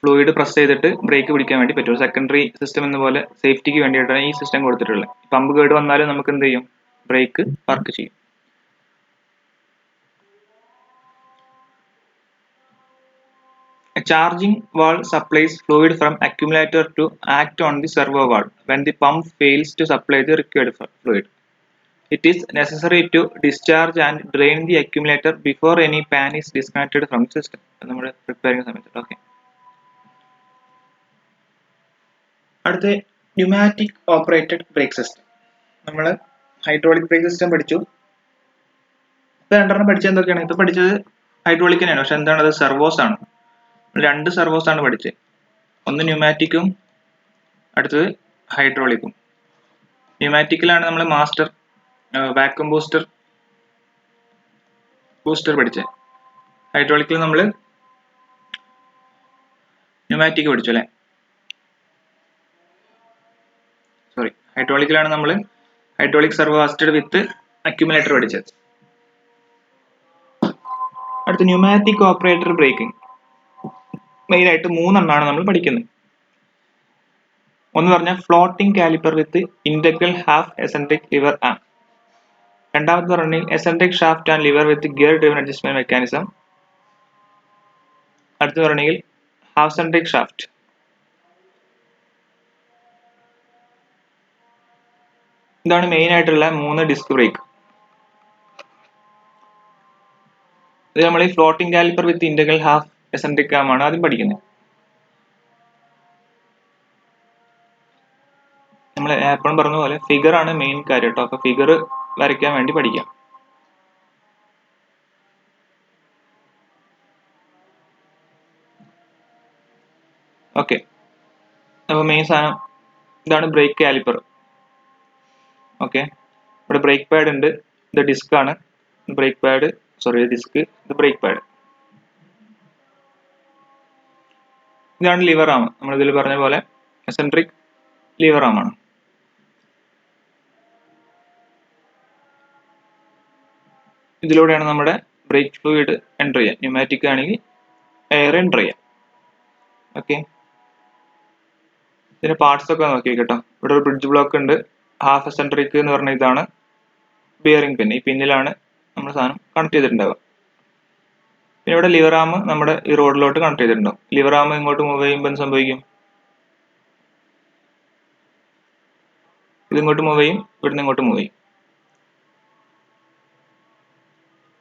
ഫ്ലൂയിഡ് പ്രസ് ചെയ്തിട്ട് ബ്രേക്ക് പിടിക്കാൻ വേണ്ടി പറ്റും. സെക്കൻഡറി സിസ്റ്റം എന്ന പോലെ സേഫ്റ്റിക്ക് വേണ്ടിയിട്ടാണ് ഈ സിസ്റ്റം കൊടുത്തിട്ടുള്ളത്. പമ്പ് കേട് വന്നാലും നമുക്ക് എന്ത് ചെയ്യും, ബ്രേക്ക് വർക്ക് ചെയ്യും. A charging valve supplies fluid from accumulator to act on the servo valve when the pump fails to supply the required fluid. It is necessary to discharge and drain the accumulator before any pan is disconnected from the system. നമ്മൾ preparing സമയത്ത്. Okay. അടുത്ത pneumatic operated brake system. നമ്മൾ hydraulic brake system പഠിച്ചു. ഇപ്പൊ രണ്ടെണ്ണം പഠിച്ചത് എന്തൊക്കെയാണ്? ഇപ്പൊ പഠിച്ചത് ഹൈഡ്രോളിക് തന്നെയാണ്, പക്ഷെ എന്താണ് അത് സെർവോസ് ആണ്. രണ്ട് സെർവോസ് ആണ് പഠിച്ചത്. ഒന്ന് ന്യൂമാറ്റിക്കും അടുത്തത് ഹൈഡ്രോളിക്കും. ന്യൂമാറ്റിക്കിലാണ് നമ്മൾ മാസ്റ്റർ വാക്യൂം ബൂസ്റ്റർ പഠിച്ചത്. ഹൈഡ്രോളിക്കിൽ നമ്മൾ ന്യൂമാറ്റിക് പഠിച്ചു അല്ലെ. സോറി, ഹൈഡ്രോളിക്കിലാണ് നമ്മൾ ഹൈഡ്രോളിക് സെർവോ അസിസ്റ്റഡ് വിത്ത് അക്യുമുലേറ്റർ പഠിച്ചത്. അടുത്ത ന്യൂമാറ്റിക് ഓപ്പറേറ്റർ ബ്രേക്കിംഗ്. മെയിൻ ആയിട്ട് 3 എണ്ണമാണ് നമ്മൾ പഠിക്കുന്നത്. ഒന്ന് പറഞ്ഞാൽ ഫ്ലോട്ടിംഗ് കാലിപ്പർ വിത്ത് ഇന്റഗ്രൽ ഹാഫ് എസെൻട്രിക് ലിവർ ആം. രണ്ടാമത്തെ പറഞ്ഞാൽ eccentric shaft and liver with gear driven adjustment mechanism. അടുത്ത പറഞ്ഞെങ്കിൽ ഹാഫ് സെൻട്രിക് ഷാഫ്റ്റ്. ഇതാണ് മെയിൻ ആയിട്ടുള്ള 3 ഡിസ്ക് ബ്രേക്ക്. ഇത് നമ്മൾ ഈ ഫ്ലോട്ടിംഗ് കാലിപ്പർ വിത്ത് ഇന്റഗ്രൽ ഹാഫ് എസെൻട്രിക് ആം ആണ് ആദ്യം പഠിക്കുന്നത്. നമ്മൾ എപ്പോഴും പറഞ്ഞ പോലെ ഫിഗർ ആണ് മെയിൻ കാര്യം കേട്ടോ. അപ്പൊ ഫിഗർ വരയ്ക്കാൻ വേണ്ടി പഠിക്കാം. ഓക്കെ, അപ്പൊ മെയിൻ സാധനം ഇതാണ് ബ്രേക്ക് കാലിപ്പർ. ഓക്കെ, ഇവിടെ ബ്രേക്ക് പാഡ് ഉണ്ട്. ഇത് ഡിസ്ക് ആണ്. ബ്രേക്ക് പാഡ്, സോറി ഡിസ്ക്, ഇത് ബ്രേക്ക് പാഡ്. ഇതാണ് ലിവർ ആം. നമ്മൾ ഇതിൽ പറഞ്ഞ പോലെ എസെൻട്രിക് ലിവർ ആം ആണ്. ഇതിലൂടെയാണ് നമ്മുടെ ബ്രേക്ക് ഫ്ലൂയിഡ് എൻ്റർ ചെയ്യാം. ന്യൂമാറ്റിക് ആണെങ്കിൽ എയർ എൻ്റർ ചെയ്യാം. ഓക്കെ, ഇതിന്റെ പാർട്സ് ഒക്കെ നോക്കി കേട്ടോ. ഇവിടെ ഒരു ബ്രിഡ്ജ് ബ്ലോക്ക് ഉണ്ട്. ഹാഫ് എസെൻട്രിക് എന്ന് പറഞ്ഞ ഇതാണ് ബിയറിംഗ് പിൻ. ഈ പിന്നിലാണ് നമ്മൾ സാധനം കണക്ട് ചെയ്തിട്ടുണ്ടാവുക. പിന്നെ ഇവിടെ ലിവർ ആം നമ്മുടെ ഈ റോഡിലോട്ട് കണക്ട് ചെയ്തിട്ടുണ്ടാവും. ലിവർ ആം ഇങ്ങോട്ട് മൂവ് ചെയ്യുമ്പോൾ എന്ത് സംഭവിക്കും? ഇതിങ്ങോട്ട് മൂവ് ചെയ്യും, ഇവിടുന്ന് ഇങ്ങോട്ട് മൂവ് ചെയ്യും.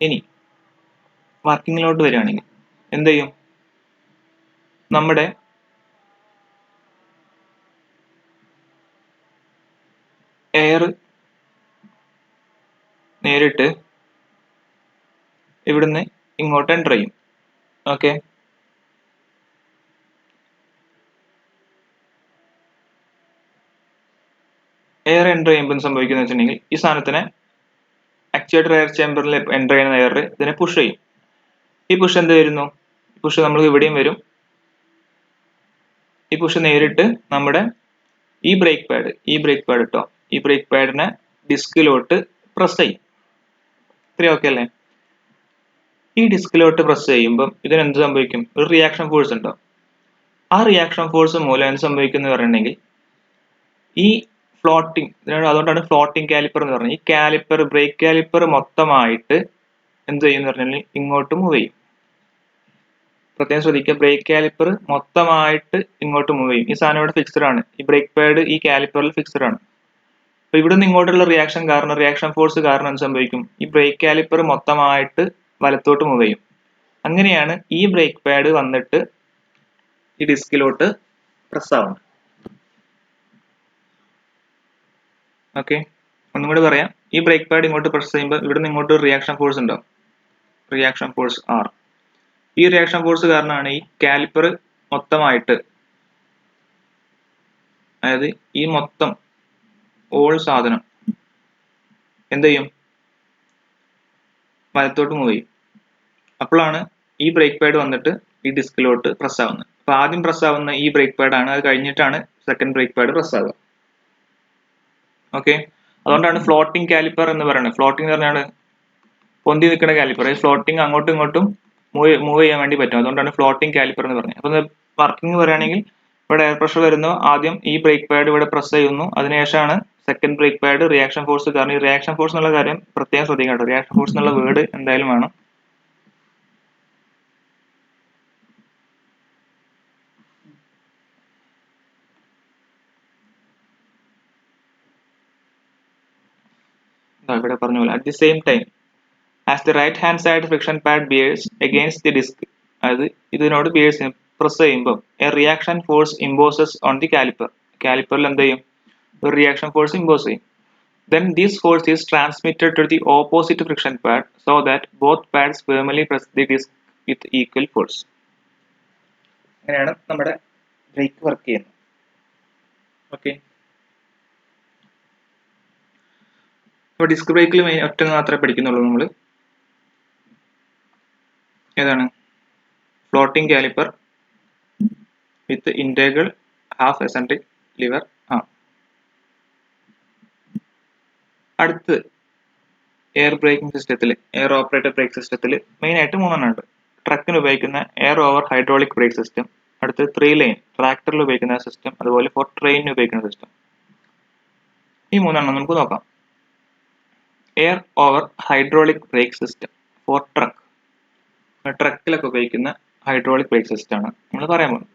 ഇനി വർക്കിങ്ങിലോട്ട് വരികയാണെങ്കിൽ എന്ത് ചെയ്യും? നമ്മുടെ എയർ നേരിട്ട് ഇവിടുന്ന് ഇങ്ങോട്ട് എൻ്റർ ചെയ്യും. ഓക്കെ, എയർ എൻ്റർ ചെയ്യുമ്പോൾ സംഭവിക്കുന്നത് വെച്ചിട്ടുണ്ടെങ്കിൽ ഈ സാധനത്തിനെ ആക്ച്വേറ്റർ എയർ ചേമ്പറിൽ എൻ്റർ ചെയ്യുന്ന എയർ ഇതിനെ പുഷ് ചെയ്യും. ഈ പുഷ് എന്ത് വരുന്നു? പുഷ് നമ്മൾ ഇവിടെയും വരും. ഈ പുഷ് നേരിട്ട് നമ്മുടെ ഈ ബ്രേക്ക് പാഡ് കേട്ടോ, ഈ ബ്രേക്ക് പാഡിനെ ഡിസ്കിലോട്ട് പ്രസ് ചെയ്യും. ഇത്രയും ഓക്കെ അല്ലേ? ഈ ഡിസ്കിലോട്ട് പ്രസ് ചെയ്യുമ്പോൾ ഇതിനെന്ത് സംഭവിക്കും? ഒരു റിയാക്ഷൻ ഫോഴ്സ് ഉണ്ടോ? ആ റിയാക്ഷൻ ഫോഴ്സ് മൂലം എന്ത് സംഭവിക്കുന്നു പറഞ്ഞിട്ടുണ്ടെങ്കിൽ ഈ ഫ്ലോട്ടിംഗ്, അതുകൊണ്ടാണ് ഫ്ലോട്ടിംഗ് കാലിപ്പർ എന്ന് പറഞ്ഞത്. ഈ കാലിപ്പർ, ബ്രേക്ക് കാലിപ്പർ മൊത്തമായിട്ട് എന്ത് ചെയ്യുന്ന പറഞ്ഞാൽ ഇങ്ങോട്ട് മൂവ് ചെയ്യും. പ്രത്യേകം ശ്രദ്ധിക്കുക, ബ്രേക്ക് കാലിപ്പർ മൊത്തമായിട്ട് ഇങ്ങോട്ട് മൂവ് ചെയ്യും. ഈ സാധനം ഇവിടെ ഫിക്സഡ് ആണ്. ഈ ബ്രേക്ക് പാഡ് ഈ കാലിപ്പറിൽ ഫിക്സഡ് ആണ്. അപ്പൊ ഇവിടെ നിന്ന് ഇങ്ങോട്ടുള്ള റിയാക്ഷൻ കാരണം, റിയാക്ഷൻ ഫോഴ്സ് കാരണം എന്ത് സംഭവിക്കും? ഈ ബ്രേക്ക് കാലിപ്പർ മൊത്തമായിട്ട് വലത്തോട്ട് മൂവ് ചെയ്യും. അങ്ങനെയാണ് ഈ ബ്രേക്ക് പാഡ് വന്നിട്ട് ഈ ഡിസ്കിലോട്ട് പ്രസ് ആവുന്നത്. ഓക്കെ, ഒന്നും കൂടി പറയാം. ഈ ബ്രേക്ക് പാഡ് ഇങ്ങോട്ട് പ്രസ് ചെയ്യുമ്പോൾ ഇവിടെ നിന്ന് ഇങ്ങോട്ട് റിയാക്ഷൻ ഫോഴ്സ് ഉണ്ടാവും. Reaction force R. ഈ റിയാക്ഷൻ ഫോഴ്സ് കാരണമാണ് ഈ കാലിപ്പർ മൊത്തമായിട്ട്, അതായത് ഈ മൊത്തം ഓൾ സാധനം എന്ത് ചെയ്യും? വലത്തോട്ട് മൂവ് ചെയ്യും. അപ്പോഴാണ് ഈ ബ്രേക്ക് പാഡ് വന്നിട്ട് ഈ ഡിസ്കിലോട്ട് പ്രസ് ആവുന്നത്. അപ്പൊ ആദ്യം പ്രസ് ആവുന്ന ഈ ബ്രേക്ക് പാഡ് ആണ്. അത് കഴിഞ്ഞിട്ടാണ് സെക്കൻഡ് ബ്രേക്ക് പാഡ് പ്രസ് ആവുക. ഓക്കെ, അതുകൊണ്ടാണ് ഫ്ലോട്ടിംഗ് കാലിപ്പർ എന്ന് പറയുന്നത്. ഫ്ലോട്ടിംഗ് എന്ന് പറഞ്ഞാൽ പൊന്തി നിൽക്കുന്ന കാലിപ്പർ. ഈ ഫ്ലോട്ടിംഗ് അങ്ങോട്ടും ഇങ്ങോട്ടും മൂവ് ചെയ്യാൻ വേണ്ടി പറ്റും. അതുകൊണ്ടാണ് ഫ്ലോട്ടിംഗ് കാലിപ്പർ എന്ന് പറഞ്ഞത്. അപ്പൊ വർക്കിംഗ് പറയുകയാണെങ്കിൽ ഇവിടെ എയർ പ്രഷർ വരുന്നു. ആദ്യം ഈ ബ്രേക്ക് പാഡ് ഇവിടെ പ്രസ് ചെയ്യുന്നു. അതിനുശേഷമാണ് second brake pad reaction force. കാരണം ഈ റിയാക്ഷൻ ഫോഴ്സ് എന്നുള്ള കാര്യം പ്രത്യേകം ശ്രദ്ധിക്കണം. റിയാക്ഷൻ ഫോഴ്സ് എന്നുള്ള വേർഡ് എന്തായാലും വേണം. ഇവിടെ പറഞ്ഞ പോലെ at the same time as the right hand side friction pad bears against the disc, അതായത് ഇതിനോട് ബിയേഴ്സ് പ്രസ് ചെയ്യുമ്പോൾ a reaction force imposes on the caliper. കാലിപ്പറിൽ എന്ത് ചെയ്യും? ഒരു റിയാക്ഷൻ ഫോഴ്സ് ഇമ്പോസ് ചെയ്യും. Then this force is transmitted to the opposite friction pad so that both pads firmly press the disc with equal force. അങ്ങനെയാണ് നമ്മുടെ break work ചെയ്യുന്നത്. Okay, അപ്പോൾ disk ബ്രേക്കിൽ ഒറ്റ മാത്രമേ പഠിക്കുന്നുള്ളൂ നമ്മൾ. ഏതാണ്? ഫ്ലോട്ടിംഗ് കാലിപ്പർ വിത്ത് ഇന്റഗ്രൽ ഹാഫ് എസെൻട്രിക് ലിവർ. അടുത്ത് എയർ ബ്രേക്കിംഗ് സിസ്റ്റത്തിൽ, എയർ ഓപ്പറേറ്റഡ് ബ്രേക്ക് സിസ്റ്റത്തിൽ മെയിൻ ആയിട്ട് 3 ഉണ്ട്. ട്രക്കിന് ഉപയോഗിക്കുന്ന air over hydraulic brake system, അടുത്ത് 3 ലൈൻ ട്രാക്ടറിൽ ഉപയോഗിക്കുന്ന സിസ്റ്റം, അതുപോലെ ഫോർ ട്രെയിനിന് ഉപയോഗിക്കുന്ന സിസ്റ്റം. ഈ 3 നമുക്ക് നോക്കാം. Air over hydraulic brake system for truck, ട്രക്കിലൊക്കെ ഉപയോഗിക്കുന്ന ഹൈഡ്രോളിക് ബ്രേക്ക് സിസ്റ്റം ആണ് നമ്മൾ പറയാൻ പോകുന്നത്.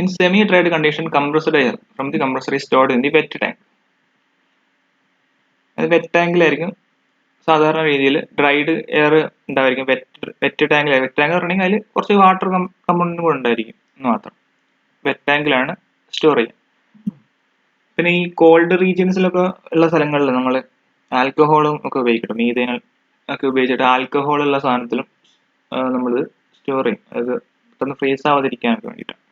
In semi-dried condition, compressed air from the compressor is stored in the wet tank. അത് വെറ്റ് ടാങ്കിലായിരിക്കും സാധാരണ രീതിയിൽ. ഡ്രൈഡ് എയർ ഉണ്ടായിരിക്കും വെറ്റ് ടാങ്കിൽ. വെറ്റ് ടാങ്ക് പറഞ്ഞിട്ടുണ്ടെങ്കിൽ അതിൽ കുറച്ച് വാട്ടർ കമ്പോണന്റ് കൂടെ ഉണ്ടായിരിക്കും എന്ന് മാത്രം. വെറ്റ് ടാങ്കിലാണ് സ്റ്റോർ ചെയ്യുക. പിന്നെ ഈ കോൾഡ് റീജിയൻസിലൊക്കെ ഉള്ള സ്ഥലങ്ങളിൽ നമ്മൾ ആൽക്കഹോളും ഒക്കെ ഉപയോഗിക്കും. മീഥേൻ ഒക്കെ ഉപയോഗിച്ചിട്ട് ആൽക്കഹോൾ ഉള്ള സാധനത്തിലും നമ്മൾ സ്റ്റോർ ചെയ്യും. അത് പെട്ടെന്ന് ഫ്രീസ് ആവാതിരിക്കാനൊക്കെ വേണ്ടിയിട്ടാണ്.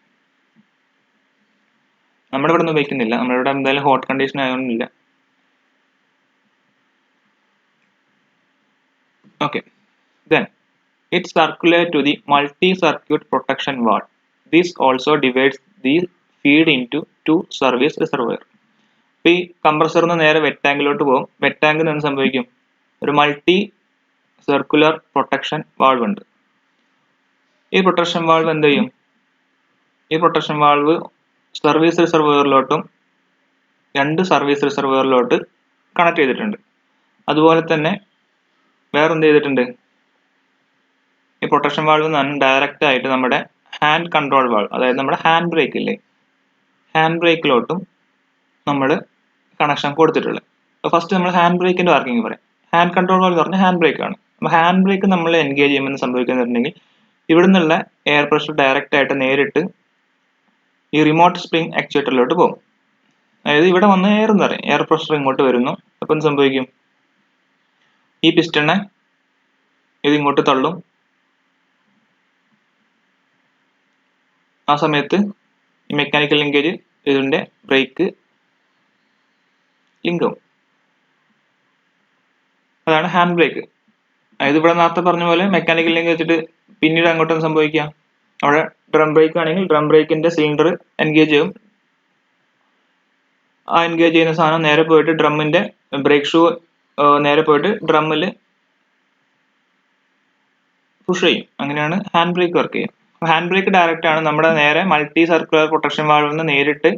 നമ്മുടെ ഇവിടെ ഒന്നും ഉപയോഗിക്കുന്നില്ല. നമ്മുടെ ഇവിടെ എന്തായാലും ഹോട്ട് കണ്ടീഷൻ ആയതുകൊണ്ടില്ല. Okay, then it circulates to the multi-circuit protection valve. This also divides the feed into 2 service reservoir. ഈ കംപ്രസറിൽ നിന്ന് നേരെ വെറ്റ് ടാങ്കിലോട്ട് പോകും. വെറ്റ് ടാങ്കിൽ നിന്ന് സംഭവിക്കും? ഒരു മൾട്ടി സർക്കുലർ പ്രൊട്ടക്ഷൻ വാൾവ് ഉണ്ട്. ഈ പ്രൊട്ടക്ഷൻ വാൾവ് എന്ത് ചെയ്യും? ഈ പ്രൊട്ടക്ഷൻ വാൾവ് സർവീസ് റിസർവോയറിലോട്ടും 2 സർവീസ് റിസർവോയറിലോട്ട് കണക്ട് ചെയ്തിട്ടുണ്ട്. അതുപോലെ തന്നെ വേറെന്ത് ചെയ്തിട്ടുണ്ട്? ഈ പ്രൊട്ടക്ഷൻ വാൾവ് നിന്നാണ് ഡയറക്റ്റ് ആയിട്ട് നമ്മുടെ ഹാൻഡ് കൺട്രോൾ വാൾവ്, അതായത് നമ്മുടെ ഹാൻഡ് ബ്രേക്ക് ഇല്ലേ, ഹാൻഡ് ബ്രേക്കിലോട്ടും നമ്മൾ കണക്ഷൻ കൊടുത്തിട്ടുള്ളത്. ഫസ്റ്റ് നമ്മൾ ഹാൻഡ് ബ്രേക്കിന്റെ വർക്കിംഗ് പറയാം. ഹാൻഡ് കൺട്രോൾ വാൾവ് പറഞ്ഞാൽ ഹാൻഡ് ബ്രേക്ക് ആണ്. അപ്പോൾ ഹാൻഡ് ബ്രേക്ക് നമ്മൾ എൻഗേജ് ചെയ്യുമ്പോൾ സംഭവിക്കുന്നുണ്ടെങ്കിൽ ഇവിടെ നിന്നുള്ള എയർ പ്രഷർ ഡയറക്റ്റ് ആയിട്ട് നേരിട്ട് ഈ റിമോട്ട് സ്പ്രിംഗ് ആക്ച്വേറ്ററിലോട്ട് പോകും. അതായത് ഇവിടെ വന്ന് എയർ എന്ന് പറയും, എയർ പ്രഷർ ഇങ്ങോട്ട് വരുന്നു. അപ്പം സംഭവിക്കും? ഈ പിസ്റ്റണിനെ ഇത് ഇങ്ങോട്ട് തള്ളും. ആ സമയത്ത് ഈ മെക്കാനിക്കൽ ലിങ്കേജ് ഇതിന്റെ ബ്രേക്ക് ലിങ്ക് ആവും. അതാണ് ഹാൻഡ് ബ്രേക്ക്. അതായത് ഇവിടെ നേരത്തെ പറഞ്ഞ പോലെ മെക്കാനിക്കൽ ലിങ്ക് വെച്ചിട്ട് പിന്നീട് അങ്ങോട്ടും സംഭവിക്കാം. അവിടെ ഡ്രം ബ്രേക്ക് ആണെങ്കിൽ ഡ്രം ബ്രേക്കിന്റെ സിലിണ്ടർ എൻഗേജ് ചെയ്യും. ആ എൻഗേജ് ചെയ്യുന്ന സാധനം നേരെ പോയിട്ട് ഡ്രമ്മിന്റെ ബ്രേക്ക് ഷൂ നേരെ പോയിട്ട് ഡ്രമ്മിൽ പുഷ് ചെയ്യും. അങ്ങനെയാണ് ഹാൻഡ് ബ്രേക്ക് വർക്ക് ചെയ്യുക. ഹാൻഡ് ബ്രേക്ക് ഡയറക്റ്റ് ആണ് നമ്മുടെ നേരെ മൾട്ടി സർക്കുലർ പ്രൊട്ടക്ഷൻ വാൾവിൽ നിന്ന് നേരിട്ട്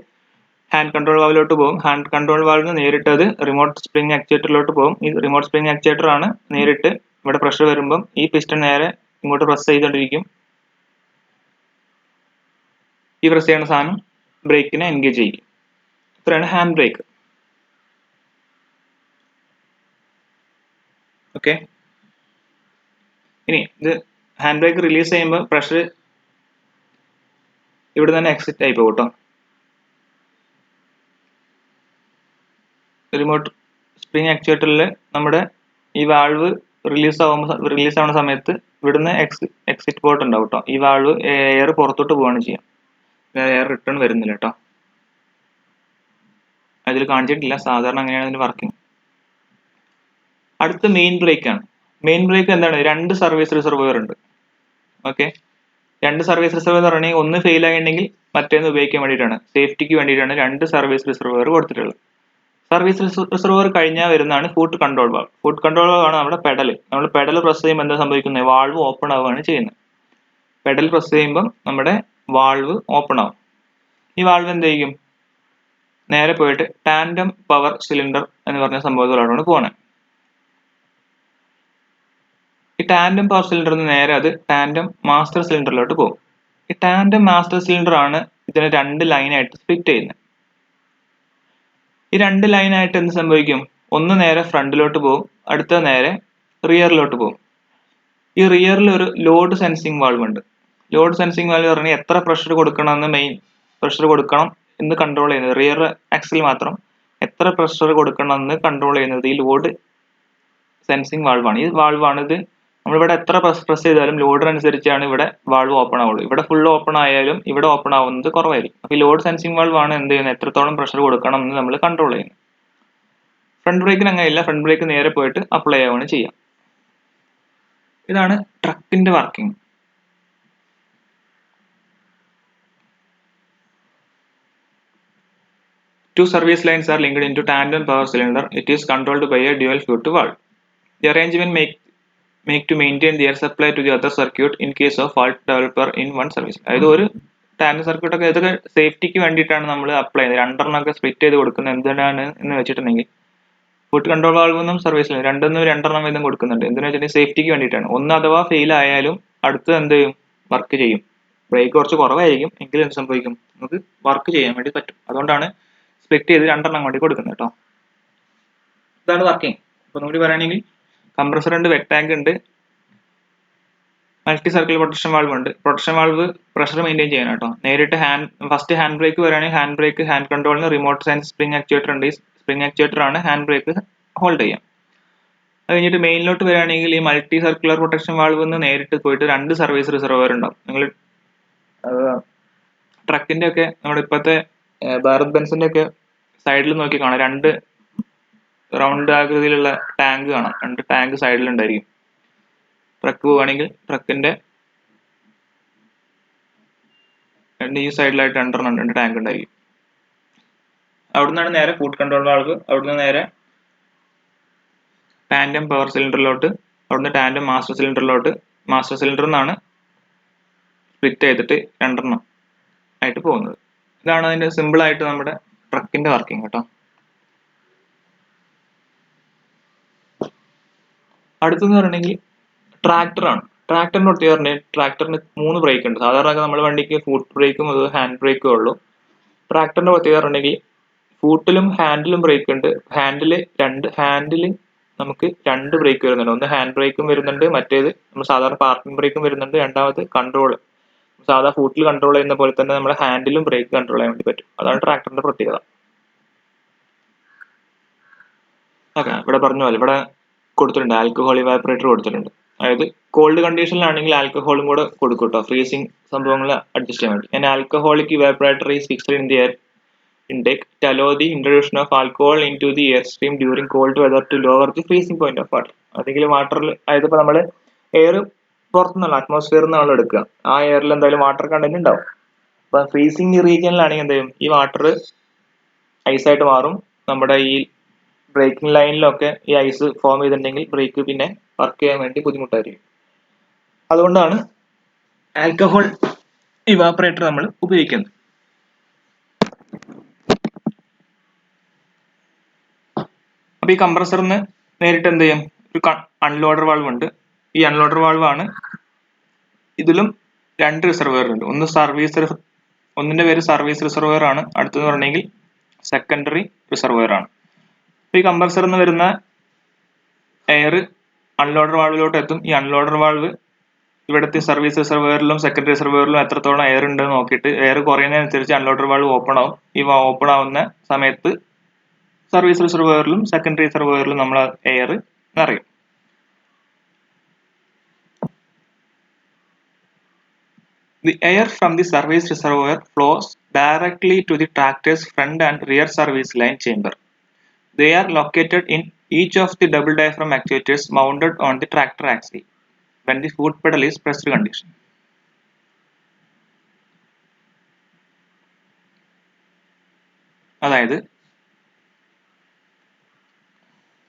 ഹാൻഡ് കൺട്രോൾ വാൾവിലോട്ട് പോകും. ഹാൻഡ് കൺട്രോൾ വാൾവിൽ നിന്ന് നേരിട്ട് അത് റിമോട്ട് സ്പ്രിംഗ് ആക്ച്വേറ്ററിലോട്ട് പോകും. ഈ റിമോട്ട് സ്പ്രിംഗ് ആക്ച്വേറ്റർ ആണ് നേരിട്ട് ഇവിടെ പ്രഷർ വരുമ്പം ഈ പിസ്റ്റൺ നേരെ ഇങ്ങോട്ട് പ്രസ് ചെയ്തുകൊണ്ടിരിക്കും. ഈ പ്രസ് ചെയ്യുന്ന സാധനം ബ്രേക്കിനെ എൻഗേജ് ചെയ്യും. ഇത്രയാണ് ഹാൻഡ് ബ്രേക്ക്. ഓക്കെ, ഇനി ഇത് ഹാൻഡ് ബ്രേക്ക് റിലീസ് ചെയ്യുമ്പോൾ പ്രഷർ ഇവിടെ തന്നെ എക്സിറ്റ് ആയി പോകും കേട്ടോ. റിമോട്ട് സ്പ്രിംഗ് ആക്ച്വേറ്ററിൽ നമ്മുടെ ഈ വാൾവ് റിലീസ് ആവുന്ന സമയത്ത് ഇവിടുന്ന് എക്സിറ്റ് പോർട്ട് ഉണ്ടാവും കേട്ടോ. ഈ വാൾവ് എയർ പുറത്തോട്ട് പോവുകയാണ് ചെയ്യാം, എയർ റിട്ടേൺ വരുന്നില്ല കേട്ടോ. അതിൽ കാണിച്ചിട്ടില്ല, സാധാരണ അങ്ങനെയാണ് ഇതിന്റെ വർക്കിംഗ്. അടുത്ത മെയിൻ ബ്രേക്ക് ആണ്. മെയിൻ ബ്രേക്ക് എന്താണ്? 2 സർവീസ് റിസർവോയർ ഉണ്ട്. ഓക്കെ, 2 സർവീസ് റിസർവോയർ എന്ന് പറഞ്ഞാൽ ഒന്ന് ഫെയിൽ ആയിട്ടുണ്ടെങ്കിൽ മറ്റേന്ന് ഉപയോഗിക്കാൻ വേണ്ടിയിട്ടാണ്, സേഫ്റ്റിക്ക് വേണ്ടിയിട്ടാണ് 2 സർവീസ് റിസർവോയർ കൊടുത്തിട്ടുള്ളത്. സർവീസ് റിസർവോയർ കഴിഞ്ഞാൽ വരുന്നതാണ് foot control valve. Foot control valve ആണ് നമ്മുടെ പെഡൽ. നമ്മൾ പെഡൽ പ്രസ് ചെയ്യുമ്പോൾ എന്താ സംഭവിക്കുന്നത്? വാൾവ് ഓപ്പൺ ആവുകയാണ് ചെയ്യുന്നത്. പെഡൽ പ്രസ് ചെയ്യുമ്പോൾ നമ്മുടെ വാൾവ് ഓപ്പൺ ആവും. ഈ വാൾവ് എന്ത് ചെയ്യും? നേരെ പോയിട്ട് ടാൻഡം പവർ സിലിണ്ടർ എന്ന് പറഞ്ഞ സംഭവത്തിലോട്ടാണ് പോകുന്നത്. ഈ ടാൻഡം പവർ സിലിണ്ടറിൽ നിന്ന് നേരെ അത് ടാൻഡം മാസ്റ്റർ സിലിണ്ടറിലോട്ട് പോകും. ഈ ടാൻഡം മാസ്റ്റർ സിലിണ്ടർ ആണ് ഇതിനെ 2 ലൈനായിട്ട് സ്പ്ലിറ്റ് ചെയ്യുന്നത്. ഈ 2 ലൈനായിട്ട് എന്ത് സംഭവിക്കും? ഒന്ന് നേരെ ഫ്രണ്ടിലോട്ട് പോകും, അടുത്ത നേരെ റിയറിലോട്ട് പോകും. ഈ റിയറിൽ ഒരു ലോഡ് സെൻസിങ് വാൾവ് ഉണ്ട്. ലോഡ് സെൻസിങ് വാൾവ് പറഞ്ഞാൽ എത്ര പ്രഷർ കൊടുക്കണം എന്ന് കൺട്രോൾ ചെയ്യുന്നത്, റിയർ ആക്സിൽ മാത്രം എത്ര പ്രഷർ കൊടുക്കണം എന്ന് കൺട്രോൾ ചെയ്യുന്നത് ഈ ലോഡ് സെൻസിങ് വാൾവാണ്. ഈ വാൾവാണ് ഇത്. നമ്മളിവിടെ എത്ര പ്രസ് ചെയ്താലും ലോഡിനനുസരിച്ചാണ് ഇവിടെ വാൾവ് ഓപ്പൺ ആവുള്ളൂ. ഇവിടെ ഫുൾ ഓപ്പൺ ആയാലും ഇവിടെ ഓപ്പൺ ആവുന്നത് കുറവായിരിക്കും. അപ്പോൾ ഈ ലോഡ് സെൻസിങ് വാൾവാണ് എന്ത് ചെയ്യുന്നത്, എത്രത്തോളം പ്രഷർ കൊടുക്കണം എന്ന് നമ്മൾ കൺട്രോൾ ചെയ്യുന്നത്. ഫ്രണ്ട് ബ്രേക്കിന് അങ്ങനെയില്ല. ഫ്രണ്ട് ബ്രേക്ക് നേരെ പോയിട്ട് അപ്ലൈ ആവുകയാണ് ചെയ്യുക. ഇതാണ് ട്രക്കിന്റെ working. Two service lines are linked into tandem power cylinder. It is controlled by a dual foot valve. The arrangement make to maintain the air supply to the other circuit in case of fault developer in one service. അതായത് ഒരു tandem circuit ഒക്കെ ഇതൊക്കെ സേഫ്റ്റിക്ക് വേണ്ടിയിട്ടാണ് നമ്മൾ apply ചെയ്യുന്നത്. രണ്ടെണ്ണമൊക്കെ split ചെയ്ത് കൊടുക്കുന്നത് എന്തിനാണ് എന്ന് വെച്ചിട്ടുണ്ടെങ്കിൽ ഫുഡ് കൺട്രോൾ വാൾവെന്നും സർവീസ് ലൈൻ രണ്ടെണ്ണം വീതം കൊടുക്കുന്നുണ്ട്. എന്തിനാ വെച്ചിട്ടുണ്ടെങ്കിൽ സേഫ്റ്റിക്ക് വേണ്ടിയിട്ടാണ്. ഒന്ന് അഥവാ ഫെയിൽ ആയാലും അടുത്ത് എന്ത് ചെയ്യും, വർക്ക് ചെയ്യും. ബ്രേക്ക് കുറച്ച് കുറവായിരിക്കും എങ്കിലും എന്ത് സംഭവിക്കും, നമുക്ക് വർക്ക് ചെയ്യാൻ വേണ്ടി പറ്റും. അതുകൊണ്ടാണ് സ്പ്ലിറ്റ് ചെയ്ത് രണ്ടെണ്ണം വേണ്ടി കൊടുക്കുന്നത് കേട്ടോ. ഇതാണ് വർക്കിംഗ്. അപ്പൊ നമുക്ക് പറയുകയാണെങ്കിൽ കംപ്രസർ ഉണ്ട്, വെറ്റ് ടാങ്ക് ഉണ്ട്, മൾട്ടി സർക്കിൾ പ്രൊട്ടക്ഷൻ വാൾവ് ഉണ്ട്. പ്രൊട്ടക്ഷൻ വാൾവ് പ്രഷർ മെയിൻറ്റെയിൻ ചെയ്യാൻ കേട്ടോ. നേരിട്ട് ഫസ്റ്റ് ഹാൻഡ് ബ്രേക്ക് വരികയാണെങ്കിൽ ഹാൻഡ് ബ്രേക്ക് ഹാൻഡ് കൺട്രോളിന് റിമോട്ട് സെൻസ് സ്പ്രിംഗ് ആക്ച്വേറ്റർ ഉണ്ട്. ഈ സ്പ്രിംഗ് ആക്ച്വേറ്റർ ആണ് ഹാൻഡ് ബ്രേക്ക് ഹോൾഡ് ചെയ്യാം. അത് കഴിഞ്ഞിട്ട് മെയിനിലോട്ട് വരികയാണെങ്കിൽ ഈ മൾട്ടി സർക്കുലർ പ്രൊട്ടക്ഷൻ വാൾവ് നിന്ന് നേരിട്ട് പോയിട്ട് 2 സർവീസ് റിസർവർ ഉണ്ടാവും. നിങ്ങൾ ട്രക്കിന്റെ ഒക്കെ നമ്മുടെ ഇപ്പോഴത്തെ ഭാരത് ബെൻസിന്റെ ഒക്കെ സൈഡിൽ നോക്കി കാണാം, 2 റൗണ്ട് ആകൃതിയിലുള്ള ടാങ്ക് കാണാം. 2 ടാങ്ക് സൈഡിൽ ഉണ്ടായിരിക്കും. ട്രക്ക് പോവുകയാണെങ്കിൽ ട്രക്കിന്റെ ഈ സൈഡിലായിട്ട് 2 ടാങ്ക് ഉണ്ടായിരിക്കും. അവിടുന്നാണ് നേരെ ഫുഡ് കൺട്രോൾ വാൾവ്, അവിടുന്ന് നേരെ ടാൻഡം പവർ സിലിണ്ടറിലോട്ട്, അവിടുന്ന് ടാൻഡം മാസ്റ്റർ സിലിണ്ടറിലോട്ട്, മാസ്റ്റർ സിലിണ്ടറിൽ നിന്നാണ് സ്പ്ലിറ്റ് ചെയ്തിട്ട് 2 ആയിട്ട് പോകുന്നത്. ഇതാണ് അതിന്റെ സിമ്പിൾ ആയിട്ട് നമ്മുടെ ട്രക്കിന്റെ വർക്കിംഗ് കേട്ടോ. അടുത്തെന്ന് പറഞ്ഞെങ്കിൽ ട്രാക്ടറാണ്. ട്രാക്ടറിന്റെ ഒട്ടി പറഞ്ഞാൽ ട്രാക്ടറിന് 3 ബ്രേക്ക് ഉണ്ട്. സാധാരണ നമ്മുടെ വണ്ടിക്ക് ഫുട്ട് ബ്രേക്കും അത് ഹാൻഡ് ബ്രേക്കും ഉള്ളൂ. ട്രാക്ടറിന്റെ പ്രത്യേകത പറഞ്ഞെങ്കിൽ ഫൂട്ടിലും ഹാൻഡിലും ബ്രേക്ക് ഉണ്ട്. ഹാൻഡിൽ നമുക്ക് 2 ബ്രേക്ക് വരുന്നുണ്ട്. ഒന്ന് ഹാൻഡ് ബ്രേക്കും വരുന്നുണ്ട്, മറ്റേത് നമ്മൾ സാധാരണ പാർക്കിംഗ് ബ്രേക്കും വരുന്നുണ്ട്. രണ്ടാമത് കൺട്രോൾ, സാധാ ഫൂട്ടിൽ കൺട്രോൾ ചെയ്യുന്ന പോലെ തന്നെ നമ്മുടെ ഹാൻഡിലും ബ്രേക്ക് കൺട്രോൾ ചെയ്യാൻ വേണ്ടി പറ്റും. അതാണ് ട്രാക്ടറിന്റെ പ്രത്യേകത. ഓക്കെ, ഇവിടെ പറഞ്ഞ പോലെ ഇവിടെ കൊടുത്തിട്ടുണ്ട് ആൽക്കഹോൾ ഇവാപറേറ്റർ കൊടുത്തിട്ടുണ്ട്. അതായത് കോൾഡ് കണ്ടീഷനിലാണെങ്കിൽ ആൽക്കഹോളും കൂടെ കൊടുക്കും കേട്ടോ, ഫ്രീസിങ് സംഭവങ്ങൾ അഡ്ജസ്റ്റ് ചെയ്യാൻ വേണ്ടി. And alcoholic evaporator is fixed in the air intake to allow the introduction of alcohol into the airstream during cold weather to lower the freezing point of water. അതെങ്കിലും വാട്ടറിൽ, അതായത് ഇപ്പോൾ നമ്മൾ എയർ പുറത്തുനിന്നുള്ള അറ്റ്മോസ്ഫിയറിൽ നിന്നാണ് എടുക്കുക, ആ എയറിൽ എന്തായാലും വാട്ടർ കണ്ടന്റ് ഉണ്ടാവും. അപ്പൊ ഫ്രീസിങ് റീജിയനിലാണെങ്കിൽ എന്ത് ചെയ്യും, ഈ വാട്ടർ ഐസായിട്ട് മാറും. നമ്മുടെ ഈ ബ്രേക്കിംഗ് ലൈനിലൊക്കെ ഈ ഐസ് ഫോം ചെയ്തിട്ടുണ്ടെങ്കിൽ ബ്രേക്ക് പിന്നെ വർക്ക് ചെയ്യാൻ വേണ്ടി ബുദ്ധിമുട്ടായിരിക്കും. അതുകൊണ്ടാണ് ആൽക്കഹോൾ ഇവാപറേറ്റർ നമ്മൾ ഉപയോഗിക്കുന്നത്. അപ്പൊ ഈ കംപ്രസറിന് നേരിട്ട് എന്ത് ചെയ്യും, ഒരു അൺലോഡർ വാൾവ് ഉണ്ട്. ഈ അൺലോഡർ വാൾവ് ആണ്. ഇതിലും 2 റിസർവർ ഉണ്ട്. ഒന്നിന്റെ പേര് സർവീസ് റിസർവർ ആണ്, അടുത്തെന്ന് പറഞ്ഞെങ്കിൽ സെക്കൻഡറി റിസർവർ ആണ്. ഈ കംപ്രസറിൽ നിന്ന് വരുന്ന എയർ അൺലോഡർ വാൾവിലോട്ട് എത്തും. ഈ അൺലോഡർ വാൾവ് ഇവിടുത്തെ സർവീസ് റിസർവറിലും സെക്കൻഡറി റിസർവറിലും എത്രത്തോളം എയർ ഉണ്ട് നോക്കിയിട്ട് എയർ കുറയുന്നതിനനുസരിച്ച് അൺലോഡർ വാൾവ് ഓപ്പൺ ആവും. ഈ ഓപ്പൺ ആവുന്ന സമയത്ത് സർവീസ് റിസർവറിലും സെക്കൻഡറി റിസർവറിലും നമ്മൾ എയർ നിറയും. The air from the service reservoir flows directly to the tractor's front and rear service line chamber. They are located in each of the double diaphragm actuators mounted on the tractor axle when the foot pedal is pressed condition. അതായത്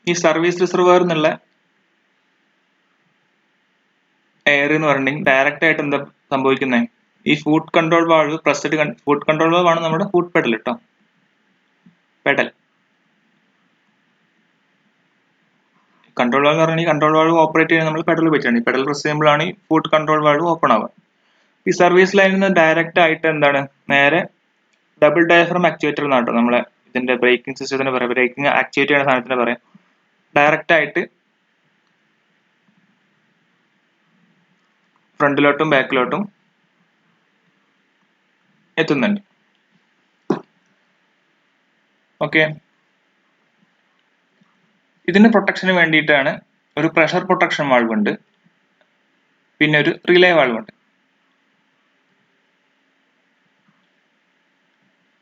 ഈ service reservoir എന്നുള്ള air എന്ന് പറഞ്ഞിട്ടുണ്ടെങ്കിൽ direct ആയിട്ട് എന്താ സംഭവിക്കുന്നത്, ഈ food control valve food control valve ആണ് നമ്മുടെ ഫുഡ് പെഡൽ കേട്ടോ. പെഡൽ. കൺട്രോൾ വാൾവ് എന്ന് പറഞ്ഞാൽ കൺട്രോൾ വാൾവ് ഓപ്പറേറ്റ് ചെയ്യാൻ നമ്മൾ പെഡൽ ഉപയോഗിച്ചാണ്. ഈ പെഡൽ പ്രസ് ചെയ്യുമ്പോഴാണ് ഈ ഫുഡ് കൺട്രോൾ വാൾവ് ഓപ്പൺ ആവുക. ഈ സർവീസ് ലൈനിൽ നിന്ന് ഡയറക്റ്റ് ആയിട്ട് എന്താണ് നേരെ ഡബിൾ ഡയഫ്രം ആക്ച്വേറ്റർ എന്നാട്ടോ നമ്മളെ ഇതിന്റെ ബ്രേക്കിംഗ് സിസ്റ്റത്തിന് പറയാം. ബ്രേക്കിംഗ് ആക്ച്വേറ്റ് ചെയ്യുന്ന സാധനത്തിന് പറയാം. ഡയറക്റ്റ് ആയിട്ട് ഫ്രണ്ടിലോട്ടും ബാക്കിലോട്ടും എത്തുന്നുണ്ട്. ഓക്കെ, ഇതിന്റെ പ്രൊട്ടക്ഷന് വേണ്ടിയിട്ടാണ് ഒരു പ്രഷർ പ്രൊട്ടക്ഷൻ വാൾവ് ഉണ്ട്, പിന്നെ ഒരു റിലേ വാൾവ് ഉണ്ട്.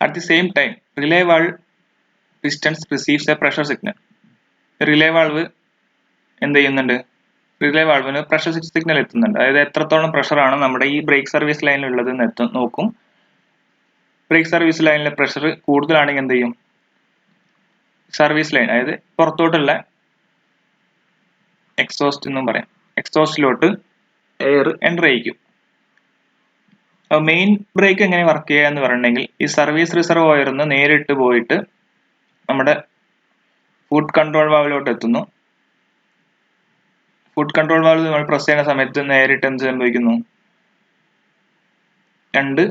At the same time, relay valve pistons receives a pressure signal. Relay valve എന്ത് ചെയ്യുന്നുണ്ട്? റിലേ വാൾവിന് പ്രഷർ സിഗ്നൽ എത്തുന്നുണ്ട്. അതായത് എത്രത്തോളം പ്രഷറാണ് നമ്മുടെ ഈ ബ്രേക്ക് സർവീസ് ലൈനിൽ ഉള്ളത് എന്ന് നോക്കും. ബ്രേക്ക് സർവീസ് ലൈനിലെ പ്രഷർ കൂടുതലാണെങ്കിൽ എന്ത് ചെയ്യും? സർവീസ് ലൈൻ, അതായത് പുറത്തോട്ടുള്ള എക്സോസ്റ്റ് എന്നും പറയാം, എക്സോസ്റ്റിലോട്ട് എയർ എൻ്റർ ചെയ്യിക്കും. മെയിൻ ബ്രേക്ക് എങ്ങനെ വർക്ക് ചെയ്യുക എന്ന് പറഞ്ഞിട്ടുണ്ടെങ്കിൽ ഈ സർവീസ് റിസർവോയറിൽ നിന്ന് നേരിട്ട് പോയിട്ട് നമ്മുടെ ഫുഡ് കൺട്രോൾ വാൾവിലോട്ട് എത്തുന്നു. ഫുഡ് കൺട്രോൾ വാൾവ് നമ്മൾ പ്രസ് ചെയ്യുന്ന സമയത്ത് നേരിട്ട് എന്ത് സംഭവിക്കുന്നു? രണ്ട്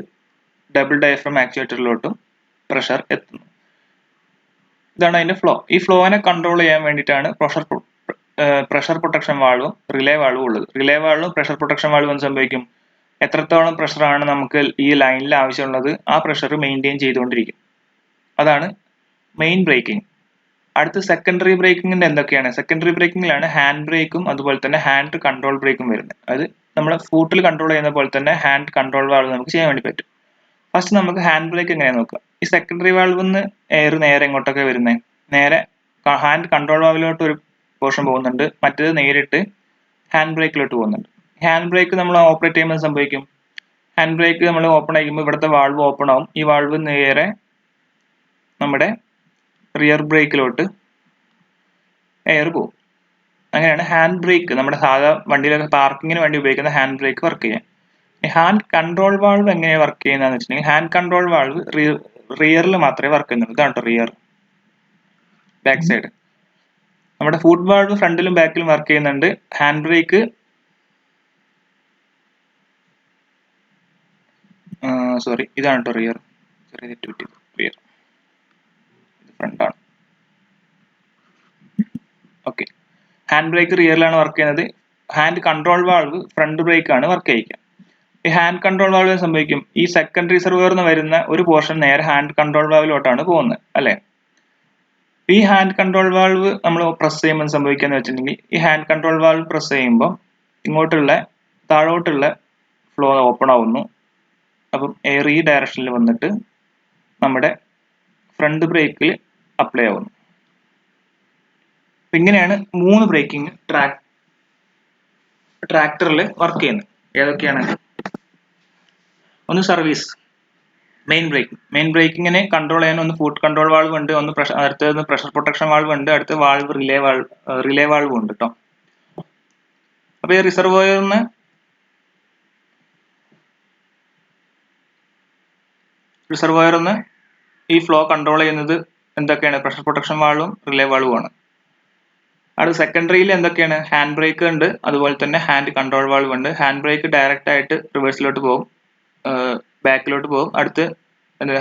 ഡബിൾ ഡയഫ്രം ആക്ച്വേറ്ററിലോട്ടും പ്രഷർ എത്തുന്നു. ഇതാണ് അതിന്റെ ഫ്ലോ. ഈ ഫ്ലോനെ കൺട്രോൾ ചെയ്യാൻ വേണ്ടിയിട്ടാണ് പ്രഷർ പ്രൊട്ടക്ഷൻ വാൾവും റിലേ വാൾവും ഉള്ളത്. റിലേ വാൾവും പ്രഷർ പ്രൊട്ടക്ഷൻ വാൾവും എന്ത് സംഭവിക്കും? എത്രത്തോളം പ്രഷറാണ് നമുക്ക് ഈ ലൈനിൽ ആവശ്യമുള്ളത് ആ പ്രഷർ മെയിൻറ്റെയിൻ ചെയ്തുകൊണ്ടിരിക്കും. അതാണ് മെയിൻ ബ്രേക്കിംഗ്. അടുത്ത സെക്കൻഡറി ബ്രേക്കിംഗിന്റെ എന്തൊക്കെയാണ്? സെക്കൻഡറി ബ്രേക്കിംഗിലാണ് ഹാൻഡ് ബ്രേക്കും അതുപോലെ തന്നെ ഹാൻഡ് കൺട്രോൾ ബ്രേക്കും വരുന്നത്. അത് നമ്മളെ ഫൂട്ടിൽ കൺട്രോൾ ചെയ്യുന്ന പോലെ തന്നെ ഹാൻഡ് കൺട്രോൾ വാൾവ് നമുക്ക് ചെയ്യാൻ വേണ്ടി പറ്റും. ഫസ്റ്റ് നമുക്ക് ഹാൻഡ് ബ്രേക്ക് എങ്ങനെയാണെന്ന് നോക്കാം. ഈ സെക്കൻഡറി വാൾവിൽ നിന്ന് എയർ നേരെ എങ്ങോട്ടൊക്കെ വരുന്നത്? നേരെ ഹാൻഡ് കൺട്രോൾ വാൾവിലോട്ട് ഒരു പോർഷൻ പോകുന്നുണ്ട്, മറ്റേത് നേരിട്ട് ഹാൻഡ് ബ്രേക്കിലോട്ട് പോകുന്നുണ്ട്. ഹാൻഡ് ബ്രേക്ക് നമ്മൾ ഓപ്പറേറ്റ് ചെയ്യുമ്പോൾ സംഭവിക്കും, ഹാൻഡ് ബ്രേക്ക് നമ്മൾ ഓപ്പൺ ആക്കുമ്പോൾ ഇവിടുത്തെ വാൾവ് ഓപ്പൺ ആവും. ഈ വാൾവ് നേരെ നമ്മുടെ റിയർ ബ്രേക്കിലോട്ട് എയർ പോകും. അങ്ങനെയാണ് ഹാൻഡ് ബ്രേക്ക്, നമ്മുടെ സാധാ വണ്ടിയിലൊക്കെ പാർക്കിങ്ങിന് വേണ്ടി ഉപയോഗിക്കുന്ന ഹാൻഡ് ബ്രേക്ക് വർക്ക് ചെയ്യാൻ. ഈ ഹാൻഡ് കൺട്രോൾ വാൾവ് എങ്ങനെയാണ് വർക്ക് ചെയ്യുന്നതെന്ന് വെച്ചിട്ടുണ്ടെങ്കിൽ ഹാൻഡ് കൺട്രോൾ വാൾവ് റിയറിൽ മാത്രമേ വർക്ക് ചെയ്യുന്നുള്ളൂ. ഇതാണ് റിയർ, ബാക്ക് സൈഡ്. നമ്മുടെ ഫുഡ് വാൾവ് ഫ്രണ്ടിലും ബാക്കിലും വർക്ക് ചെയ്യുന്നുണ്ട്. ഹാൻഡ് ബ്രേക്ക് സോറി, ഇതാണ് കേട്ടോ റിയർ. ചെറിയ തെറ്റുപറ്റി, റിയർ ഫ്രണ്ടാണ്. ഓക്കെ, ഹാൻഡ് ബ്രേക്ക് റിയറിലാണ് വർക്ക് ചെയ്യുന്നത്. Hand control valve front brake ആണ് വർക്ക് ചെയ്യിക്കുക. ഈ ഹാൻഡ് കൺട്രോൾ വാൾവ് സംഭവിക്കും, ഈ സെക്കൻഡ് റിസർവോയറിൽ നിന്ന് വരുന്ന ഒരു പോർഷൻ നേരെ ഹാൻഡ് കൺട്രോൾ വാൾവിലോട്ടാണ് പോകുന്നത്, അല്ലെ? ഈ ഹാൻഡ് കൺട്രോൾ വാൾവ് നമ്മൾ പ്രസ് ചെയ്യുമ്പോൾ സംഭവിക്കാന്ന് വെച്ചിട്ടുണ്ടെങ്കിൽ ഈ ഹാൻഡ് കൺട്രോൾ വാൾവ് പ്രസ് ചെയ്യുമ്പോൾ ഇങ്ങോട്ടുള്ള താഴോട്ടുള്ള ഫ്ലോ ഓപ്പൺ ആവുന്നു. അപ്പം എയർ ഈ ഡയറക്ഷനിൽ വന്നിട്ട് നമ്മുടെ ഫ്രണ്ട് ബ്രേക്കിൽ അപ്ലൈ ആവുന്നു. ഇങ്ങനെയാണ് 3 ബ്രേക്കിംഗ് ട്രാക്ടറിൽ വർക്ക് ചെയ്യുന്നത്. ഏതൊക്കെയാണ്? ഒന്ന് സർവീസ്, മെയിൻ ബ്രേക്കിങ്ങിനെ കൺട്രോൾ ചെയ്യാൻ ഒന്ന് ഫുഡ് കൺട്രോൾ വാൾവ് ഉണ്ട്, അടുത്തത് പ്രഷർ പ്രൊട്ടക്ഷൻ വാൾവ് ഉണ്ട്, അടുത്ത വാൾവ് റിലേ വാൾവ് ഉണ്ട് കേട്ടോ. അപ്പൊ ഈ റിസർവോയറിന് ഈ ഫ്ലോ കൺട്രോൾ ചെയ്യുന്നത് എന്തൊക്കെയാണ്? പ്രഷർ പ്രൊട്ടക്ഷൻ വാൾവും റിലേ വാൾവും ആണ്. അടുത്ത സെക്കൻഡറിയിൽ എന്തൊക്കെയാണ്? ഹാൻഡ് ബ്രേക്ക് ഉണ്ട്, അതുപോലെ തന്നെ ഹാൻഡ് കൺട്രോൾ വാൾവ് ഉണ്ട്. ഹാൻഡ് ബ്രേക്ക് ഡയറക്റ്റ് ആയിട്ട് റിവേഴ്സിലോട്ട് പോകും, ബാക്കിലോട്ട് പോകും. അടുത്ത്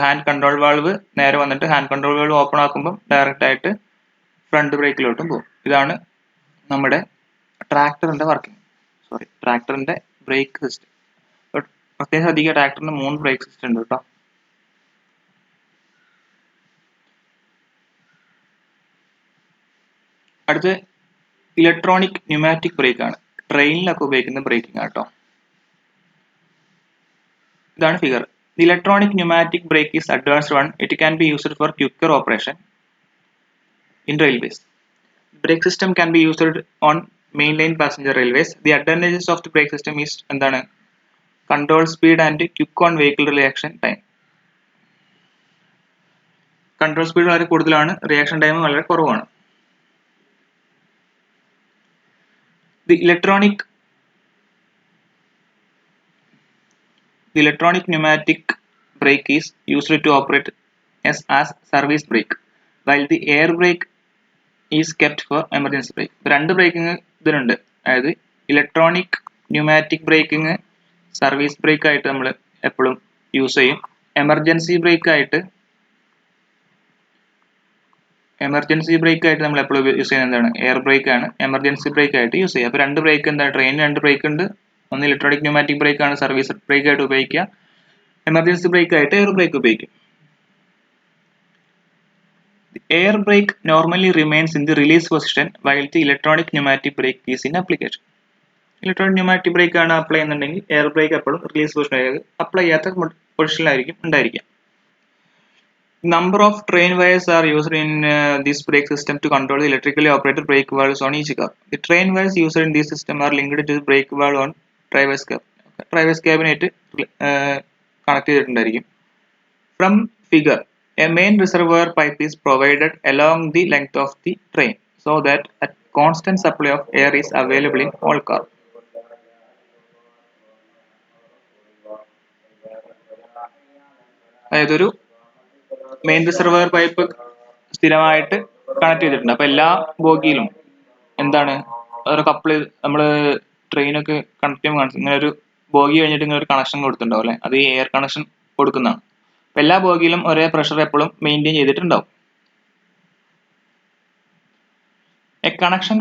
ഹാൻഡ് കൺട്രോൾ വാൾവ് നേരെ വന്നിട്ട് ഹാൻഡ് കൺട്രോൾ വാൾവ് ഓപ്പൺ ആക്കുമ്പോൾ ഡയറക്റ്റ് ആയിട്ട് ഫ്രണ്ട് ബ്രേക്കിലോട്ടും പോകും. ഇതാണ് നമ്മുടെ ട്രാക്ടറിന്റെ വർക്കിംഗ്, ട്രാക്ടറിന്റെ ബ്രേക്ക് സിസ്റ്റം. പ്രത്യേകം ശ്രദ്ധിക്കുക, ട്രാക്ടറിന് 3 ബ്രേക്ക് സിസ്റ്റം ഉണ്ട് കേട്ടോ. അടുത്ത് ഇലക്ട്രോണിക് ന്യൂമാറ്റിക് ബ്രേക്ക് ആണ്, ട്രെയിനിലൊക്കെ ഉപയോഗിക്കുന്ന ബ്രേക്കിംഗ് ആട്ടോ. ഇതാണ് figure. The electronic pneumatic brake is advanced one. It can be used for quicker operation in railways. Brake system can be used on mainline passenger railways. The advantages of the brake system is എന്താണ്? Control speed and quick on vehicle reaction time. Control speed വളരെ കൂടുതലാണ്, reaction time വളരെ കുറവാണ്. The electronic pneumatic brake is used to operate as service brake. while the air brake is kept for emergency brake. രണ്ട് braking ഇതിനുണ്ട്. അതായത് electronic pneumatic braking service brake ആയിട്ട് നമ്മൾ എപ്പോഴും യൂസ് ചെയ്യും. എമർജൻസി ബ്രേക്ക് ആയിട്ട് നമ്മൾ എപ്പോഴും യൂസ് ചെയ്യുന്നത് എന്താണ്? എയർ ബ്രേക്ക് ആണ് എമർജൻസി ബ്രേക്ക് ആയിട്ട് യൂസ് ചെയ്യുക. അപ്പോൾ രണ്ട് ബ്രേക്ക് എന്താണ്? ട്രെയിനിന് രണ്ട് ബ്രേക്ക് ഉണ്ട്. ഒന്ന് ഇലക്ട്രോണിക് ന്യൂമാറ്റിക് ബ്രേക്ക് ആണ് സർവീസ് ബ്രേക്ക് ആയിട്ട് ഉപയോഗിക്കുക. എമർജൻസി ബ്രേക്ക് ആയിട്ട് എയർ ബ്രേക്ക് ഉപയോഗിക്കും. The air brake normally remains in the release position while the electronic pneumatic brake is in application. Electronic pneumatic brake ആണ് അപ്ലൈ ചെയ്യുന്നുണ്ടെങ്കിൽ air brake എപ്പോഴും release position apply ചെയ്യാത്ത പൊസിഷനിലായിരിക്കും ഉണ്ടായിരിക്കുക. Number of train wires are used in this brake system to control the electrically operated brake valves on each car. The train wires used in this system are linked to the brake valve on driver's cab. Driver's cabinate connect ചെയ്തിട്ടുണ്ടായിരിക്കും. From figure, a main reservoir pipe is provided along the length of the train so that a constant supply of air is available in all cars. അതായത് ഒരു main reservoir pipe സ്ഥിരമായിട്ട് connect ചെയ്തിട്ടുണ്ട്. അപ്പൊ എല്ലാ ബോഗിയിലും എന്താണ് ഒരു couple നമ്മൾ ട്രെയിനൊക്കെ connect ചെയ്യുമ്പോൾ ഇങ്ങനെ ഒരു ബോഗി കഴിഞ്ഞിട്ട് ഇങ്ങനെ ഒരു കണക്ഷൻ കൊടുത്തിട്ടുണ്ടാവും അല്ലെ, അത് ഈ എയർ കണക്ഷൻ കൊടുക്കുന്നതാണ്. അപ്പൊ എല്ലാ ബോഗിയിലും ഒരേ പ്രഷർ എപ്പോഴും മെയിൻറ്റെയിൻ ചെയ്തിട്ടുണ്ടാവും. A connection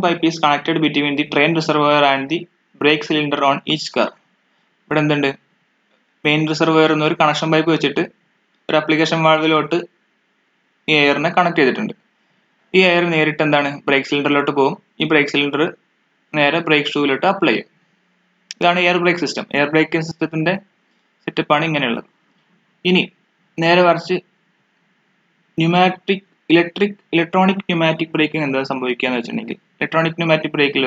pipe is connected between the train reservoir and the brake cylinder on each car. ഇവിടെ എന്തുണ്ട്? മെയിൻ റിസർവോയർ എന്നൊരു കണക്ഷൻ പൈപ്പ് വെച്ചിട്ട് ഒരു അപ്ലിക്കേഷൻ വാൾവിലോട്ട് ഈ എയറിനെ കണക്ട് ചെയ്തിട്ടുണ്ട്. ഈ എയർ നേരിട്ട് എന്താണ് ബ്രേക്ക് സിലിണ്ടറിലോട്ട് പോകും. ഈ ബ്രേക്ക് സിലിണ്ടർ നേരെ ബ്രേക്ക് ഷൂവിലോട്ട് അപ്ലൈ ചെയ്യും. ഇതാണ് air brake system. Air braking സിസ്റ്റത്തിന്റെ സെറ്റപ്പാണ് ഇങ്ങനെയുള്ളത്. ഇനി നേരെ മറിച്ച് ഇലക്ട്രോണിക് ന്യൂമാറ്റിക് ബ്രേക്കിംഗ് എന്താ സംഭവിക്കുക എന്ന് വെച്ചിട്ടുണ്ടെങ്കിൽ, ഇലക്ട്രോണിക് ന്യൂമാറ്റിക് ബ്രേക്കിൽ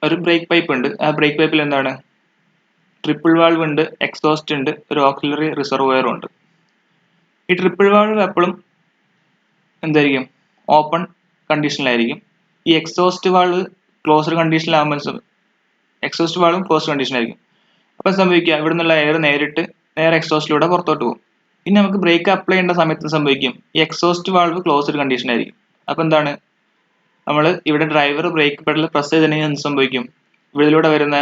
ഒരു ബ്രേക്ക് പൈപ്പ് ഉണ്ട്. ആ ബ്രേക്ക് പൈപ്പിൽ എന്താണ് ട്രിപ്പിൾ വാൾവ് ഉണ്ട്, എക്സോസ്റ്റ് ഉണ്ട്, ഒരു ഓക്സിലറി റിസർവോയറും ഉണ്ട്. ഈ ട്രിപ്പിൾ വാൾവ് എപ്പോഴും എന്തായിരിക്കും? ഓപ്പൺ കണ്ടീഷനിലായിരിക്കും. ഈ എക്സോസ്റ്റ് വാൾവ് ക്ലോസ്ഡ് കണ്ടീഷനിലാകുമ്പോൾ എക്സോസ്റ്റ് വാൾവും ക്ലോസ്ഡ് കണ്ടീഷനായിരിക്കും. അപ്പം സംഭവിക്കുക ഇവിടെ നിന്നുള്ള എയർ നേരെ എക്സോസ്റ്റിലൂടെ പുറത്തോട്ട് പോകും. പിന്നെ നമുക്ക് ബ്രേക്ക് അപ്ലൈ ചെയ്യേണ്ട സമയത്ത് സംഭവിക്കും ഈ എക്സോസ്റ്റ് വാൾവ് ക്ലോസ്ഡ് കണ്ടീഷനായിരിക്കും. അപ്പം എന്താണ് നമ്മൾ ഇവിടെ ഡ്രൈവർ ബ്രേക്ക് പെഡൽ പ്രസ് ചെയ്തിട്ടുണ്ടെങ്കിൽ എന്ത് സംഭവിക്കും? ഇതിലൂടെ വരുന്ന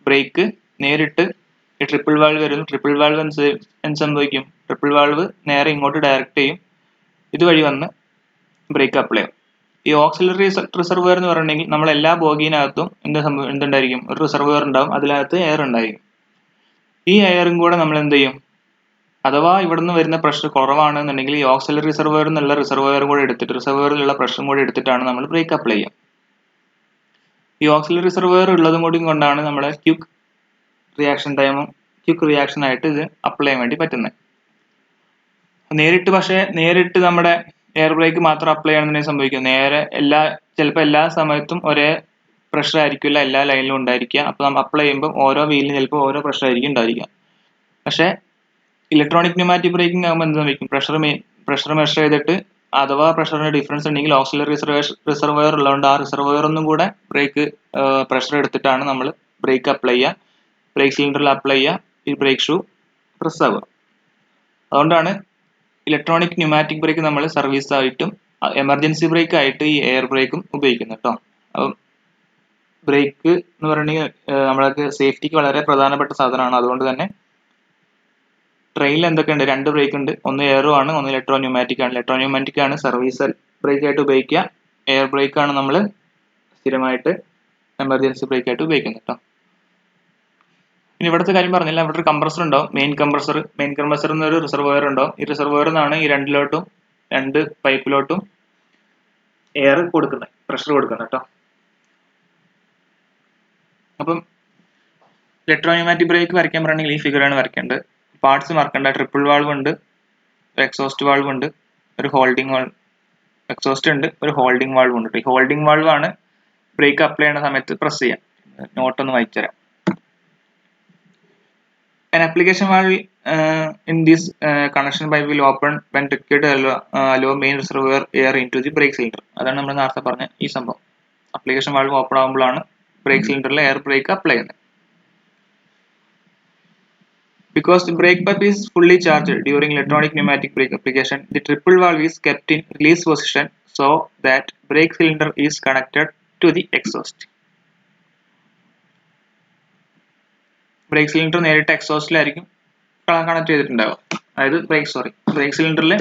ബ്രേക്ക് നേരിട്ട് ഈ ട്രിപ്പിൾ വാൾവ് വരുന്നു. ട്രിപ്പിൾ വാൾവ് എന്ത് സംഭവിക്കും? ട്രിപ്പിൾ വാൾവ് നേരെ ഇങ്ങോട്ട് ഡയറക്റ്റ് ചെയ്യും. ഇതുവഴി വന്ന് ബ്രേക്ക് അപ്ലൈ ചെയ്യും. ഈ ഓക്സിലറി റിസർവോയർ എന്ന് പറഞ്ഞിട്ടുണ്ടെങ്കിൽ നമ്മൾ എല്ലാ ബോഗിനകത്തും എന്തുണ്ടായിരിക്കും? ഒരു റിസർവോയർ ഉണ്ടാവും, അതിനകത്ത് എയർ ഉണ്ടായിരിക്കും. ഈ എയറും കൂടെ നമ്മൾ എന്ത് ചെയ്യും? അഥവാ ഇവിടുന്ന് വരുന്ന പ്രഷർ കുറവാണെന്നുണ്ടെങ്കിൽ ഈ ഓക്സിലറി റിസർവോയർ എന്നുള്ള റിസർവോയറും കൂടെ എടുത്തിട്ട് റിസർവോയറിലുള്ള പ്രഷറും കൂടെ എടുത്തിട്ടാണ് നമ്മൾ ബ്രേക്ക് അപ്ലൈ ചെയ്യുക. ഈ ഓക്സിലറി റിസർവോയർ ഉള്ളതും കൂടി കൊണ്ടാണ് നമ്മളെ ക്വിക്ക് റിയാക്ഷൻ ആയിട്ട് ഇത് അപ്ലൈ ചെയ്യാൻ വേണ്ടി പറ്റുന്നത്. നേരിട്ട് നമ്മുടെ എയർ ബ്രേക്ക് മാത്രം അപ്ലൈ ചെയ്യണമെന്നുണ്ടെങ്കിൽ സംഭവിക്കും ചിലപ്പോൾ എല്ലാ സമയത്തും ഒരേ പ്രഷർ ആയിരിക്കില്ല എല്ലാ ലൈനിലും ഉണ്ടായിരിക്കുക. അപ്പോൾ നമ്മൾ അപ്ലൈ ചെയ്യുമ്പോൾ ഓരോ വീലിനും ചിലപ്പോൾ ഓരോ പ്രഷർ ആയിരിക്കും ഉണ്ടായിരിക്കുക. പക്ഷേ ഇലക്ട്രോണിക് ന്യൂമാറ്റിക് ബ്രേക്കിംഗ് ആകുമ്പോൾ എന്ത് സംഭവിക്കും? പ്രഷർ മെഷർ ചെയ്തിട്ട് അഥവാ പ്രഷറിന് ഡിഫറൻസ് ഉണ്ടെങ്കിൽ ഓക്സിലറി റിസർവോയർ ഉള്ളതുകൊണ്ട് ആ റിസർവോയർ ഒന്നും കൂടെ ബ്രേക്ക് പ്രഷർ എടുത്തിട്ടാണ് നമ്മൾ ബ്രേക്ക് അപ്ലൈ ചെയ്യുക. ബ്രേക്ക് സിലിണ്ടറിൽ അപ്ലൈ ചെയ്യുക, ഈ ബ്രേക്ക് ഷൂ പ്രസ് ആവുക. അതുകൊണ്ടാണ് ഇലക്ട്രോണിക് ന്യൂമാറ്റിക് ബ്രേക്ക് നമ്മൾ സർവീസ് ആയിട്ടും എമർജൻസി ബ്രേക്ക് ആയിട്ട് ഈ എയർ ബ്രേക്കും ഉപയോഗിക്കുന്നത് കേട്ടോ. അപ്പം ബ്രേക്ക് എന്ന് പറഞ്ഞിട്ടുണ്ടെങ്കിൽ നമ്മളൊക്കെ സേഫ്റ്റിക്ക് വളരെ പ്രധാനപ്പെട്ട സാധനമാണ്. അതുകൊണ്ട് തന്നെ ട്രെയിനിൽ എന്തൊക്കെയുണ്ട്? രണ്ട് ബ്രേക്ക് ഉണ്ട്. ഒന്ന് എയറും ആണ്, ഒന്ന് ഇലക്ട്രോ ന്യൂമാറ്റിക് ആണ്. ഇലക്ട്രോ ന്യൂമാറ്റിക് ആണ് സർവീസ് ബ്രേക്ക് ആയിട്ട് ഉപയോഗിക്കുക. എയർ ബ്രേക്ക് ആണ് നമ്മൾ സ്ഥിരമായിട്ട് എമർജൻസി ബ്രേക്ക് ആയിട്ട് ഉപയോഗിക്കുന്നത് കേട്ടോ. ഇനി ഇവിടുത്തെ കാര്യം പറഞ്ഞില്ല, ഇവിടെ ഒരു കംപ്രസർ ഉണ്ടാവും. മെയിൻ കംപ്രസർ എന്നൊരു റിസർവോയർ ഉണ്ടാവും. ഈ റിസർവോയറിൽ നിന്നാണ് ഈ രണ്ട് പൈപ്പിലോട്ടും എയർ കൊടുക്കുന്നത്, പ്രഷർ കൊടുക്കുന്നത് കേട്ടോ. അപ്പം ഇലക്ട്രോ ന്യൂമാറ്റിക് ബ്രേക്ക് വരയ്ക്കാൻ പറഞ്ഞെങ്കിൽ ഈ ഫിഗറാണ് വരയ്ക്കേണ്ടത്. പാർട്സ് മറക്കണ്ട. ട്രിപ്പിൾ വാൾവ് ഉണ്ട്, എക്സോസ്റ്റ് വാൾവ് ഉണ്ട്, ഒരു ഹോൾഡിംഗ് വാൾവ്, എക്സോസ്റ്റ് ഉണ്ട്, ഒരു ഹോൾഡിംഗ് വാൾവ് ഉണ്ട്. ഈ ഹോൾഡിംഗ് വാൾവ് ആണ് ബ്രേക്ക് അപ്ലൈ ചെയ്യുന്ന സമയത്ത് പ്രസ് ചെയ്യാം. നോട്ടൊന്ന് വായിച്ചുതരാം. An application valve in this connection pipe will open when triggered to allow main reservoir air into the brake cylinder. അതാണ് നമ്മൾ നേരത്തെ പറഞ്ഞ ഈ സംഭവം. അപ്ലിക്കേഷൻ വാൾവ് ഓപ്പൺ ആകുമ്പോഴാണ് ബ്രേക്ക് സിലിണ്ടറിൽ എയർ ബ്രേക്ക് അപ്ലൈ ചെയ്യുന്നത്. Because the brake pump is fully charged during electronic pneumatic brake application, the triple valve is kept in release position so that brake cylinder is connected to the exhaust. Brake cylinder നേരിട്ട് എക്സോസ്റ്റിലായിരിക്കും connect ചെയ്തിട്ടുണ്ടാവുക. അതായത് break സിലിണ്ടറിൽ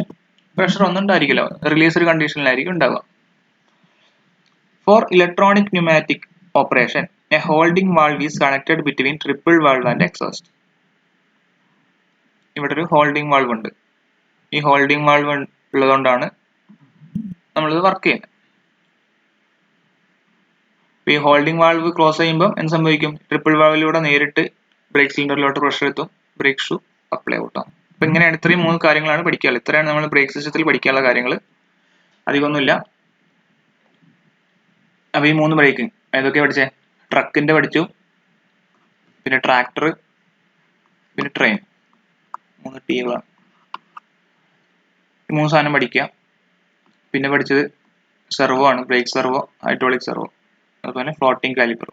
pressure ഒന്നും ഉണ്ടായിരിക്കില്ല, released കണ്ടീഷനിലായിരിക്കും ഉണ്ടാവുക. Four electronic pneumatic operation A holding valve is connected between triple valve and exhaust. ഇവിടെ ഒരു holding valve ഉണ്ട്. ഈ ഹോൾഡിംഗ് വാൾവ് ഉള്ളതുകൊണ്ടാണ് നമ്മളിത് വർക്ക് ചെയ്യുന്നത്. ഈ ഹോൾഡിംഗ് വാൾവ് ക്ലോസ് ചെയ്യുമ്പോൾ എന്ത് സംഭവിക്കും? ട്രിപ്പിൾ വാൾവിലൂടെ നേരിട്ട് ബ്രേക്ക് സിലിണ്ടറിലോട്ട് പ്രഷർ എത്തും, ബ്രേക്ക് ഷൂ അപ്ലൈ ഔട്ടാം. അപ്പൊ ഇങ്ങനെയാണ് ഇത്രയും 3 കാര്യങ്ങളാണ് പഠിക്കാനുള്ളത്. ഇത്രയാണ് നമ്മൾ ബ്രേക്ക് സിസ്റ്റത്തിൽ പഠിക്കാനുള്ള കാര്യങ്ങൾ, അധികമൊന്നുമില്ല. അപ്പൊ ഈ 3 ബ്രേക്കിംഗ് ഏതൊക്കെ പഠിച്ചേ? ട്രക്കിന്റെ പഠിച്ചു, പിന്നെ ട്രാക്ടർ, പിന്നെ ട്രെയിൻ. 3 ടീകളാണ്. ഈ 3 സാധനം പഠിക്കുക. പിന്നെ പഠിച്ചത് സെർവോ ആണ്, ബ്രേക്ക് സെർവോ, ഹൈഡ്രോളിക് സെർവോ, അതുപോലെ ഫ്ലോട്ടിംഗ് കാലിപ്പർ.